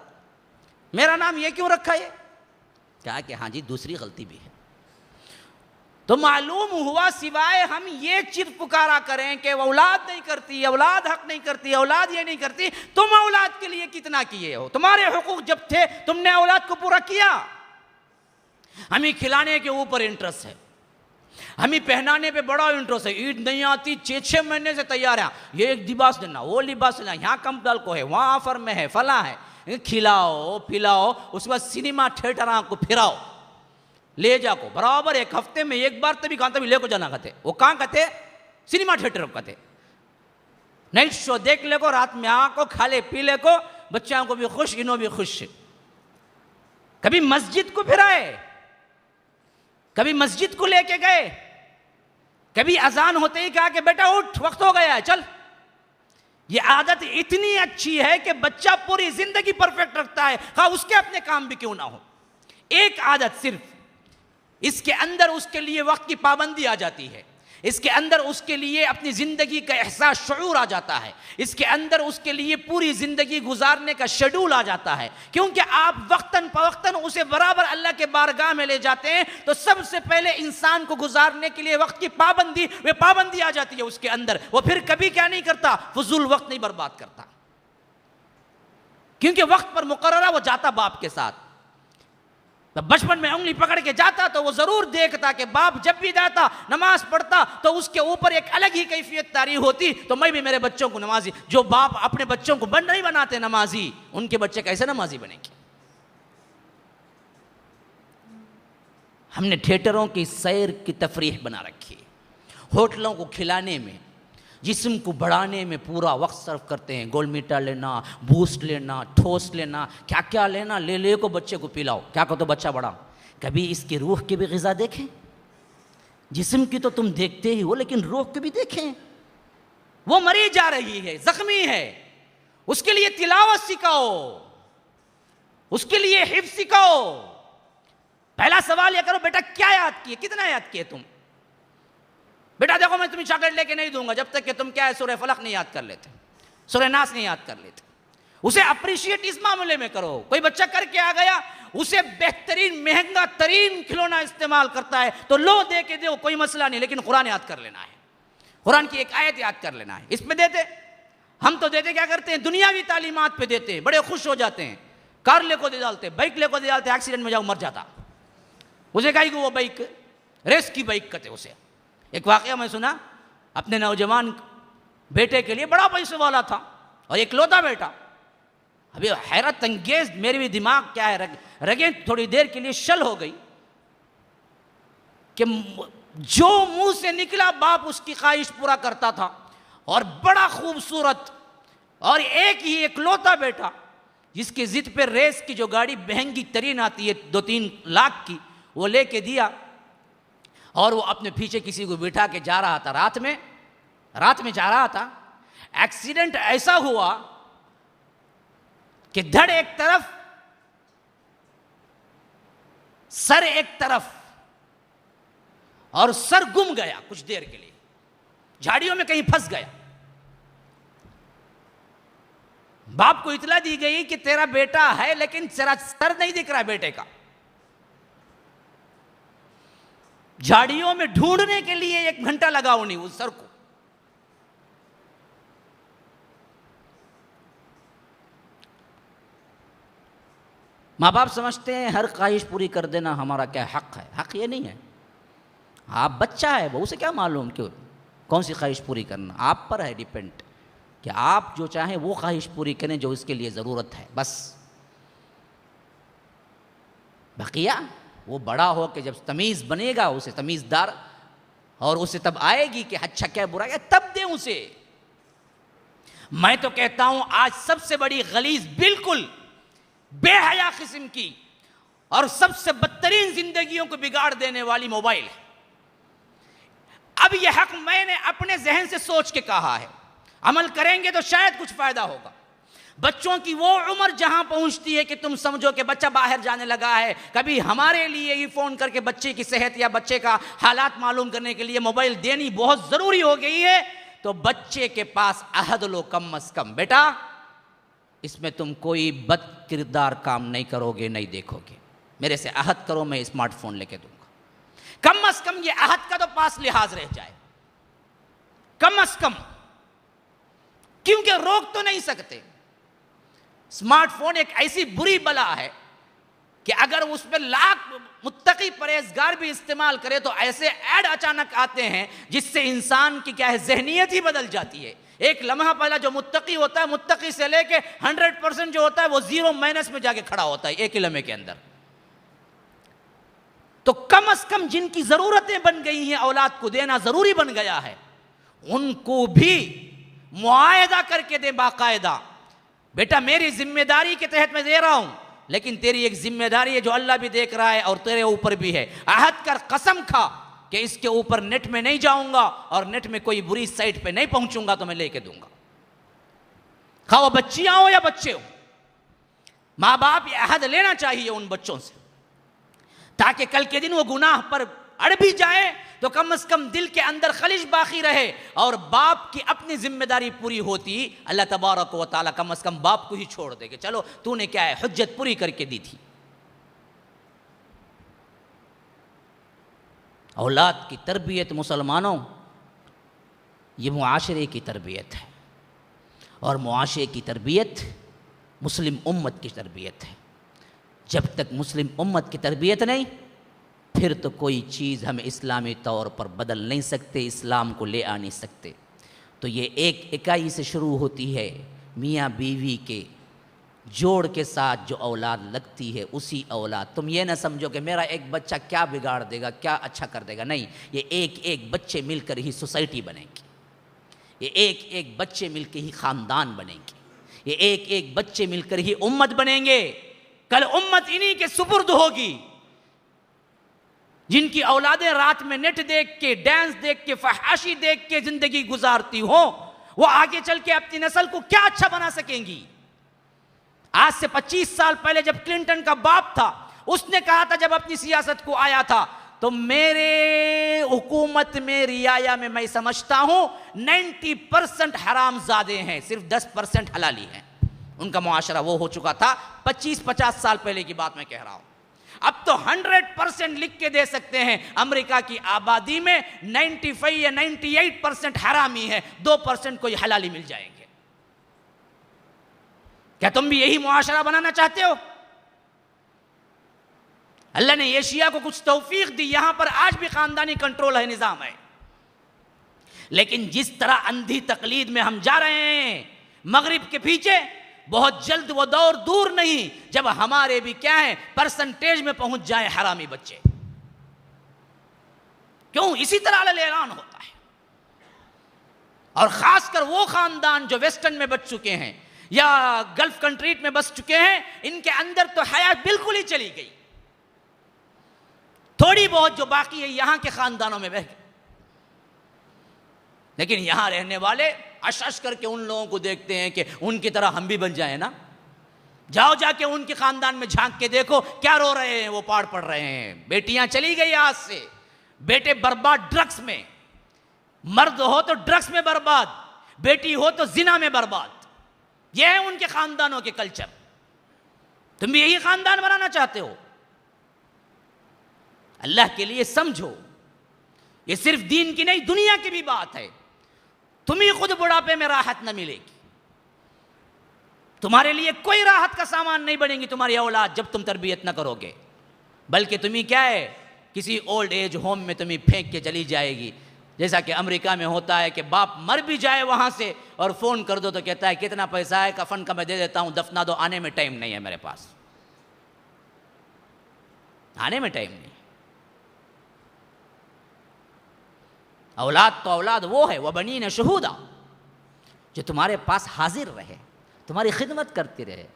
میرا نام یہ کیوں رکھا؟ یہ کہا کہ ہاں جی دوسری غلطی بھی ہے. تو معلوم ہوا سوائے ہم یہ چیز پکارا کریں کہ وہ اولاد نہیں کرتی، اولاد حق نہیں کرتی، اولاد یہ نہیں کرتی، تم اولاد کے لیے کتنا کیے ہو؟ تمہارے حقوق جب تھے تم نے اولاد کو پورا کیا. ہمیں کھلانے کے اوپر انٹرسٹ ہے، ہمیں پہنانے پہ بڑا انٹرسٹ ہے. عید نہیں آتی 6 مہینے سے تیار ہے، یہ ایک لباس لینا، وہ لباس لینا، یہاں کم دال کو ہے، وہاں آفر میں ہے، فلاں ہے. کھلاؤ پلاؤ، اس کے بعد سنیما تھیٹر کو پھراؤ، لے جا کو برابر 1 ہفتے میں 1 بار تبھی کہاں تبھی لے کو جانا کہتے. وہ کہاں کہتے؟ سنیما تھیٹر کہتے. نائٹ شو دیکھ لے کو، رات میں آ کو کھا لے پی لے کو، بچوں کو بھی خوش، انہوں بھی خوش. کبھی مسجد کو پھرائے، کبھی مسجد کو لے کے گئے، کبھی اذان ہوتے ہی کہا کہ بیٹا اٹھ وقت ہو گیا ہے چل. یہ عادت اتنی اچھی ہے کہ بچہ پوری زندگی پرفیکٹ رکھتا ہے، خواہ اس کے اپنے کام بھی کیوں نہ ہو. ایک عادت صرف، اس کے اندر اس کے لیے وقت کی پابندی آ جاتی ہے، اس کے اندر اس کے لیے اپنی زندگی کا احساس شعور آ جاتا ہے، اس کے اندر اس کے لیے پوری زندگی گزارنے کا شیڈول آ جاتا ہے. کیونکہ آپ وقتاً فوقتاً اسے برابر اللہ کے بارگاہ میں لے جاتے ہیں تو سب سے پہلے انسان کو گزارنے کے لیے وقت کی پابندی آ جاتی ہے اس کے اندر. وہ پھر کبھی کیا نہیں کرتا؟ فضول وقت نہیں برباد کرتا، کیونکہ وقت پر مقررہ وہ جاتا باپ کے ساتھ. بچپن میں انگلی پکڑ کے جاتا تو وہ ضرور دیکھتا کہ باپ جب بھی جاتا نماز پڑھتا تو اس کے اوپر ایک الگ ہی کیفیت طاری ہوتی. تو میں بھی میرے بچوں کو نمازی، جو باپ اپنے بچوں کو نہیں بناتے نمازی، ان کے بچے کیسے نمازی بنیں گے؟ ہم نے تھیٹروں کی سیر کی تفریح بنا رکھی، ہوٹلوں کو کھلانے میں، جسم کو بڑھانے میں پورا وقت صرف کرتے ہیں. گول میٹا لینا، بوسٹ لینا، ٹھوس لینا، کیا کیا لینا، لے کو بچے کو پلاؤ. کیا کہو تو بچہ بڑا. کبھی اس کی روح کی بھی غذا دیکھیں. جسم کی تو تم دیکھتے ہی ہو لیکن روح کی بھی دیکھیں. وہ مری جا رہی ہے، زخمی ہے، اس کے لیے تلاوت سکھاؤ، اس کے لیے حفظ سکھاؤ. پہلا سوال یہ کرو بیٹا کیا یاد کیے، کتنا یاد کیے تم؟ بیٹا دیکھو میں تمہیں چاکلیٹ لے کے نہیں دوں گا جب تک کہ تم کیا ہے سورہ فلق نہیں یاد کر لیتے، سورہ ناس نہیں یاد کر لیتے. اسے اپریشیٹ اس معاملے میں کرو. کوئی بچہ کر کے آ گیا، اسے بہترین مہنگا ترین کھلونا استعمال کرتا ہے تو لو دے کے دو، کوئی مسئلہ نہیں، لیکن قرآن یاد کر لینا ہے، قرآن کی ایک آیت یاد کر لینا ہے. اس میں دیتے ہم تو دیتے کیا کرتے ہیں؟ دنیاوی تعلیمات پہ دیتے ہیں، بڑے خوش ہو جاتے ہیں، کار لے کو دے ڈالتے، بائک لے کو دے ڈالتے، ایکسیڈنٹ میں جاؤ مر جاتا. اسے کہا کہ وہ بائک ریس کی بائک کہتے اسے. ایک واقعہ میں سنا، اپنے نوجوان بیٹے کے لیے، بڑا پیسے والا تھا اور ایک لوتا بیٹا. ابھی حیرت انگیز میرے بھی دماغ کیا ہے، رگیں تھوڑی دیر کے لیے شل ہو گئی کہ جو منہ سے نکلا باپ اس کی خواہش پورا کرتا تھا، اور بڑا خوبصورت اور ایک ہی اکلوتا بیٹا جس کی ضد پہ ریس کی جو گاڑی مہنگی ترین آتی ہے 2-3 لاکھ کی، وہ لے کے دیا، اور وہ اپنے پیچھے کسی کو بٹھا کے جا رہا تھا. رات میں جا رہا تھا. ایکسیڈنٹ ایسا ہوا کہ دھڑ ایک طرف، سر ایک طرف، اور سر گم گیا کچھ دیر کے لیے، جھاڑیوں میں کہیں پھنس گیا. باپ کو اطلاع دی گئی کہ تیرا بیٹا ہے لیکن تیرا سر نہیں دکھ رہا بیٹے کا. جھاڑیوں میں ڈھونڈنے کے لیے 1 گھنٹہ لگا انہیں اس سر کو. ماں باپ سمجھتے ہیں ہر خواہش پوری کر دینا ہمارا کیا حق ہے. حق یہ نہیں ہے. آپ بچہ ہے، وہ اسے کیا معلوم کہ کون سی خواہش پوری کرنا. آپ پر ہے ڈیپینڈ کہ آپ جو چاہیں وہ خواہش پوری کریں جو اس کے لیے ضرورت ہے بس. بقیہ وہ بڑا ہو کہ جب تمیز بنے گا، اسے تمیزدار، اور اسے تب آئے گی کہ اچھا کیا برا کیا، تب دیں اسے. میں تو کہتا ہوں آج سب سے بڑی غلیظ، بالکل بے حیا قسم کی اور سب سے بدترین زندگیوں کو بگاڑ دینے والی موبائل ہے. اب یہ حق میں نے اپنے ذہن سے سوچ کے کہا ہے، عمل کریں گے تو شاید کچھ فائدہ ہوگا. بچوں کی وہ عمر جہاں پہنچتی ہے کہ تم سمجھو کہ بچہ باہر جانے لگا ہے، کبھی ہمارے لیے ہی فون کر کے بچے کی صحت یا بچے کا حالات معلوم کرنے کے لیے موبائل دینی بہت ضروری ہو گئی ہے، تو بچے کے پاس عہد لو کم از کم، بیٹا اس میں تم کوئی بد کردار کام نہیں کرو گے، نہیں دیکھو گے، میرے سے عہد کرو، میں اسمارٹ فون لے کے دوں گا. کم از کم یہ عہد کا تو پاس لحاظ رہ جائے، کم از کم، کیونکہ روک تو نہیں سکتے. اسمارٹ فون ایک ایسی بری بلا ہے کہ اگر اس پہ لاکھ متقی پرہیزگار بھی استعمال کرے تو ایسے ایڈ اچانک آتے ہیں جس سے انسان کی کیا ہے، ذہنیت ہی بدل جاتی ہے. ایک لمحہ پہلا جو متقی ہوتا ہے، متقی سے لے کے 100% جو ہوتا ہے وہ 0 مائنس میں جا کے کھڑا ہوتا ہے ایک ہی لمحے کے اندر. تو کم از کم جن کی ضرورتیں بن گئی ہیں، اولاد کو دینا ضروری بن گیا ہے، ان کو بھی معاہدہ کر کے دے باقاعدہ. بیٹا میری ذمہ داری کے تحت میں دے رہا ہوں، لیکن تیری ایک ذمہ داری ہے جو اللہ بھی دیکھ رہا ہے اور تیرے اوپر بھی ہے. عہد کر، قسم کھا کہ اس کے اوپر نیٹ میں نہیں جاؤں گا اور نیٹ میں کوئی بری سائٹ پہ نہیں پہنچوں گا تو میں لے کے دوں گا. خواہ وہ بچیاں ہو یا بچے ہو، ماں باپ یہ عہد لینا چاہیے ان بچوں سے، تاکہ کل کے دن وہ گناہ پر اڑ بھی جائے تو کم از کم دل کے اندر خلش باقی رہے، اور باپ کی اپنی ذمہ داری پوری ہوتی، اللہ تبارک و تعالیٰ کم از کم باپ کو ہی چھوڑ دے کہ چلو تو نے کیا ہے حجت پوری کر کے دی تھی. اولاد کی تربیت مسلمانوں یہ معاشرے کی تربیت ہے، اور معاشرے کی تربیت مسلم امت کی تربیت ہے. جب تک مسلم امت کی تربیت نہیں، پھر تو کوئی چیز ہم اسلامی طور پر بدل نہیں سکتے، اسلام کو لے آ نہیں سکتے. تو یہ ایک اکائی سے شروع ہوتی ہے، میاں بیوی کے جوڑ کے ساتھ جو اولاد لگتی ہے اسی اولاد. تم یہ نہ سمجھو کہ میرا ایک بچہ کیا بگاڑ دے گا، کیا اچھا کر دے گا، نہیں، یہ ایک ایک بچے مل کر ہی سوسائٹی بنے گی، یہ ایک ایک بچے مل کے ہی خاندان بنے گی، یہ ایک ایک بچے مل کر ہی امت بنیں گے. کل امت انہی کے سپرد ہوگی جن کی اولادیں رات میں نیٹ دیکھ کے، ڈانس دیکھ کے، فحاشی دیکھ کے زندگی گزارتی ہوں، وہ آگے چل کے اپنی نسل کو کیا اچھا بنا سکیں گی. آج سے 25 سال پہلے جب کلنٹن کا باپ تھا، اس نے کہا تھا جب اپنی سیاست کو آیا تھا، تو میرے حکومت میں، رعایا میں سمجھتا ہوں 90% حرام زادے ہیں، صرف 10% حلالی ہیں. ان کا معاشرہ وہ ہو چکا تھا. 25-50 سال پہلے کی بات میں کہہ رہا ہوں. اب تو 100% لکھ کے دے سکتے ہیں، امریکہ کی آبادی میں 95 یا 98% حرامی ہے، 2% کوئی حلالی مل جائیں گے. کیا تم بھی یہی معاشرہ بنانا چاہتے ہو؟ اللہ نے ایشیا کو کچھ توفیق دی، یہاں پر آج بھی خاندانی کنٹرول ہے، نظام ہے، لیکن جس طرح اندھی تقلید میں ہم جا رہے ہیں مغرب کے پیچھے، بہت جلد وہ دور دور نہیں جب ہمارے بھی کیا ہے پرسنٹیج میں پہنچ جائیں حرامی بچے. کیوں؟ اسی طرح اعلان ہوتا ہے. اور خاص کر وہ خاندان جو ویسٹرن میں بچ چکے ہیں یا گلف کنٹری میں بس چکے ہیں، ان کے اندر تو حیات بالکل ہی چلی گئی. تھوڑی بہت جو باقی ہے یہاں کے خاندانوں میں بہ گئی، لیکن یہاں رہنے والے اش کر کے ان لوگوں کو دیکھتے ہیں کہ ان کی طرح ہم بھی بن جائیں نا. جاؤ جا کے ان کے خاندان میں جھانک کے دیکھو کیا رو رہے ہیں، وہ پاڑ پڑ رہے ہیں. بیٹیاں چلی گئی ہاتھ سے، بیٹے برباد ڈرگس میں، مرد ہو تو ڈرگس میں برباد، بیٹی ہو تو زنا میں برباد. یہ ہے ان کے خاندانوں کے کلچر. تم بھی یہی خاندان بنانا چاہتے ہو؟ اللہ کے لیے سمجھو، یہ صرف دین کی نہیں دنیا کی بھی بات ہے. تمہیں خود بڑھاپے میں راحت نہ ملے گی، تمہارے لیے کوئی راحت کا سامان نہیں بنے گی تمہاری اولاد جب تم تربیت نہ کرو گے، بلکہ تمہیں کیا ہے کسی اولڈ ایج ہوم میں تمہیں پھینک کے چلی جائے گی. جیسا کہ امریکہ میں ہوتا ہے کہ باپ مر بھی جائے وہاں سے اور فون کر دو تو کہتا ہے کتنا پیسہ ہے، کفن کا میں دے دیتا ہوں، دفنا دو، آنے میں ٹائم نہیں ہے میرے پاس، آنے میں ٹائم نہیں. اولاد تو اولاد وہ ہے وَبَنِينَ شُهُودًا، جو تمہارے پاس حاضر رہے، تمہاری خدمت کرتی رہے،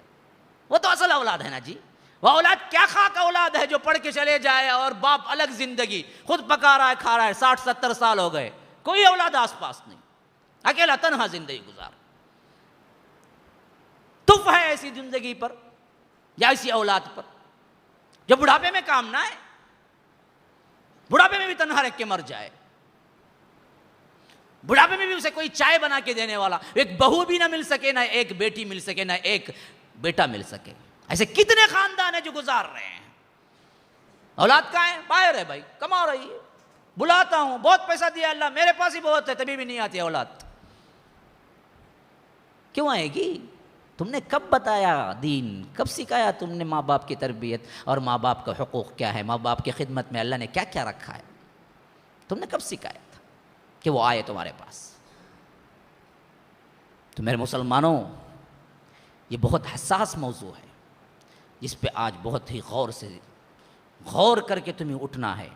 وہ تو اصل اولاد ہے نا جی. وہ اولاد کیا خاک اولاد ہے جو پڑھ کے چلے جائے اور باپ الگ زندگی خود پکا رہا ہے کھا رہا ہے، 60-70 سال ہو گئے، کوئی اولاد آس پاس نہیں، اکیلا تنہا زندگی گزار. تف ہے ایسی زندگی پر یا ایسی اولاد پر جو بڑھاپے میں کام نہ آئے، بڑھاپے میں بھی تنہا رہ کے مر جائے، بڑھاپے میں بھی اسے کوئی چائے بنا کے دینے والا، ایک بہو بھی نہ مل سکے، نہ ایک بیٹی مل سکے، نہ ایک بیٹا مل سکے. ایسے کتنے خاندان ہیں جو گزار رہے ہیں. اولاد کہاں ہے؟ باہر ہے بھائی، کما رہی ہے، بلاتا ہوں، بہت پیسہ دیا اللہ، میرے پاس ہی بہت ہے، تبھی بھی نہیں آتی اولاد. کیوں آئے گی؟ تم نے کب بتایا دین؟ کب سکھایا تم نے ماں باپ کی تربیت اور ماں باپ کا حقوق کیا ہے، ماں باپ کی خدمت میں اللہ نے کیا کیا رکھا ہے؟ تم نے کب سکھایا تھا کہ وہ آئے تمہارے پاس؟ تو میرے مسلمانوں، یہ بہت حساس موضوع ہے جس پہ آج بہت ہی غور کر کے تمہیں اٹھنا ہے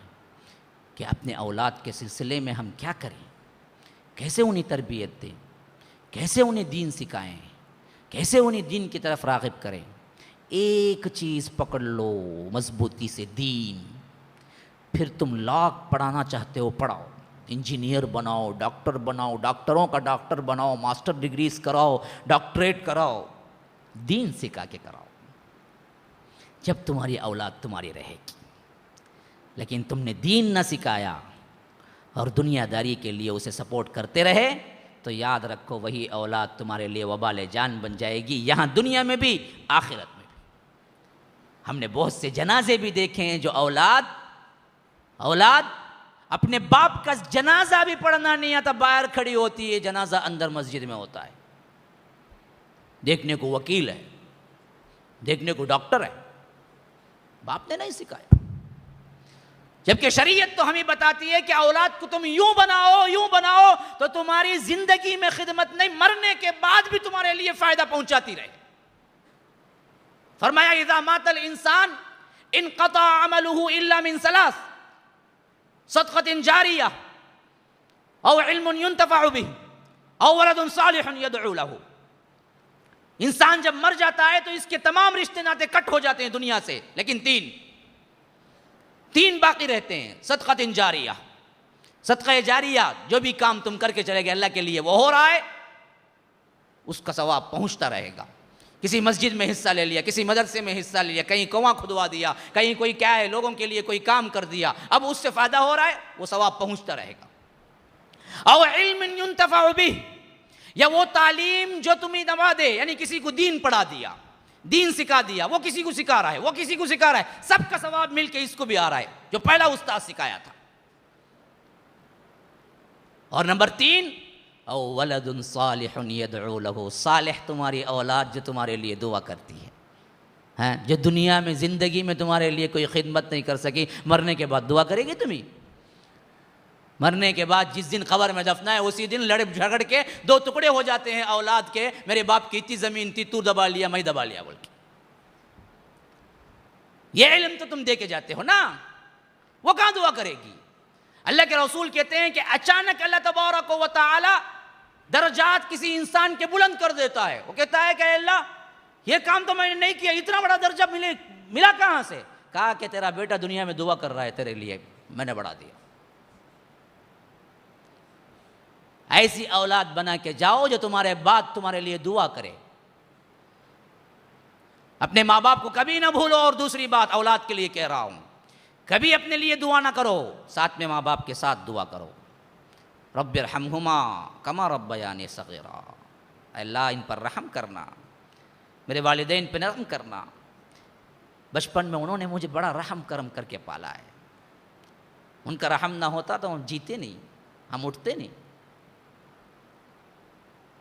کہ اپنے اولاد کے سلسلے میں ہم کیا کریں، کیسے انہیں تربیت دیں، کیسے انہیں دین سکھائیں، کیسے انہیں دین کی طرف راغب کریں. ایک چیز پکڑ لو مضبوطی سے، دین. پھر تم لاکھ پڑھانا چاہتے ہو پڑھاؤ، انجینئر بناؤ، ڈاکٹر بناؤ، ڈاکٹروں کا ڈاکٹر بناؤ، ماسٹر ڈگریز کراؤ، ڈاکٹریٹ کراؤ، دین سکھا کے کراؤ. جب تمہاری اولاد تمہاری رہے گی. لیکن تم نے دین نہ سکھایا اور دنیا داری کے لیے اسے سپورٹ کرتے رہے تو یاد رکھو وہی اولاد تمہارے لیے وبال جان بن جائے گی، یہاں دنیا میں بھی آخرت میں بھی. ہم نے بہت سے جنازے بھی دیکھے ہیں جو اولاد اپنے باپ کا جنازہ بھی پڑھنا نہیں آتا، باہر کھڑی ہوتی ہے، جنازہ اندر مسجد میں ہوتا ہے. دیکھنے کو وکیل ہے، دیکھنے کو ڈاکٹر ہے، باپ نے نہیں سکھایا. جبکہ شریعت تو ہمیں بتاتی ہے کہ اولاد کو تم یوں بناؤ تو تمہاری زندگی میں خدمت نہیں، مرنے کے بعد بھی تمہارے لیے فائدہ پہنچاتی رہے. فرمایا اذا مات الانسان انقطع عمله الا من ثلاث، صدقۃ جاریہ او علم ينتفع به او ولد صالح يدعو له. انسان جب مر جاتا ہے تو اس کے تمام رشتے ناطے کٹ ہو جاتے ہیں دنیا سے، لیکن تین باقی رہتے ہیں. صدقۃ جاریہ، صدقہ جاریہ، جو بھی کام تم کر کے چلے گئے اللہ کے لیے وہ ہو رہا ہے، اس کا ثواب پہنچتا رہے گا. کسی مسجد میں حصہ لے لیا، کسی مدرسے میں حصہ لیا، کہیں کنواں کھدوا دیا، کہیں کوئی کیا ہے لوگوں کے لیے کوئی کام کر دیا، اب اس سے فائدہ ہو رہا ہے، وہ ثواب پہنچتا رہے گا. او علم ينتفع به، یا وہ تعلیم جو تمہیں نوا دے، یعنی کسی کو دین پڑھا دیا، دین سکھا دیا، وہ کسی کو سکھا رہا ہے، وہ کسی کو سکھا رہا ہے، سب کا ثواب مل کے اس کو بھی آ رہا ہے جو پہلا استاد سکھایا تھا. اور نمبر 3، او ولد صالح یدعو لہ، صالح تمہاری اولاد جو تمہارے لیے دعا کرتی ہے، ہاں، جو دنیا میں زندگی میں تمہارے لیے کوئی خدمت نہیں کر سکی، مرنے کے بعد دعا کرے گی تمہیں؟ مرنے کے بعد جس دن قبر میں دفنا ہے اسی دن لڑ جھگڑ کے دو ٹکڑے ہو جاتے ہیں اولاد کے، میرے باپ کی اتنی زمین تھی، تو دبا لیا میں دبا لیا بول کے۔ یہ علم تو تم دے کے جاتے ہو نا، وہ کہاں دعا کرے گی؟ اللہ کے رسول کہتے ہیں کہ اچانک اللہ تبارک و تعالی درجات کسی انسان کے بلند کر دیتا ہے۔ وہ کہتا ہے کہ اللہ یہ کام تو میں نے نہیں کیا، اتنا بڑا درجہ ملا کہاں سے؟ کہا کہ تیرا بیٹا دنیا میں دعا کر رہا ہے تیرے لیے، میں نے بڑھا دیا۔ ایسی اولاد بنا کے جاؤ جو تمہارے بعد تمہارے لیے دعا کرے۔ اپنے ماں باپ کو کبھی نہ بھولو، اور دوسری بات اولاد کے لیے کہہ رہا ہوں، کبھی اپنے لیے دعا نہ کرو، ساتھ میں ماں باپ کے ساتھ دعا کرو۔ رب ارحمہما کما ربیانی صغیرا، اے اللہ ان پر رحم کرنا، میرے والدین پہ رحم کرنا، بچپن میں انہوں نے مجھے بڑا رحم کرم کر کے پالا ہے، ان کا رحم نہ ہوتا تو ہم جیتے نہیں، ہم اٹھتے نہیں،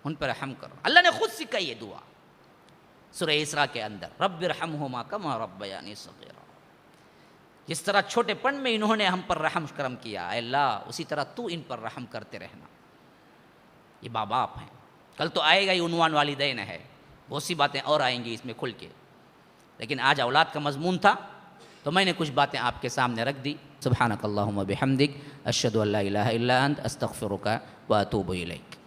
ان پر رحم کرو۔ اللہ نے خود سکھائی یہ دعا سورہ اسراء کے اندر، رب ارحمہما کما ربیانی صغیرا، جس طرح چھوٹے پن میں انہوں نے ہم پر رحم کرم کیا، اے اللہ اسی طرح تو ان پر رحم کرتے رہنا۔ یہ ماں باپ ہیں، کل تو آئے گا ہی عنوان والدین ہے، بہت سی باتیں اور آئیں گی اس میں کھل کے، لیکن آج اولاد کا مضمون تھا تو میں نے کچھ باتیں آپ کے سامنے رکھ دی۔ سبحانک اللہم بحمدک، اشہد ان لا الہ الا انت، استغفرک واتوب الیک۔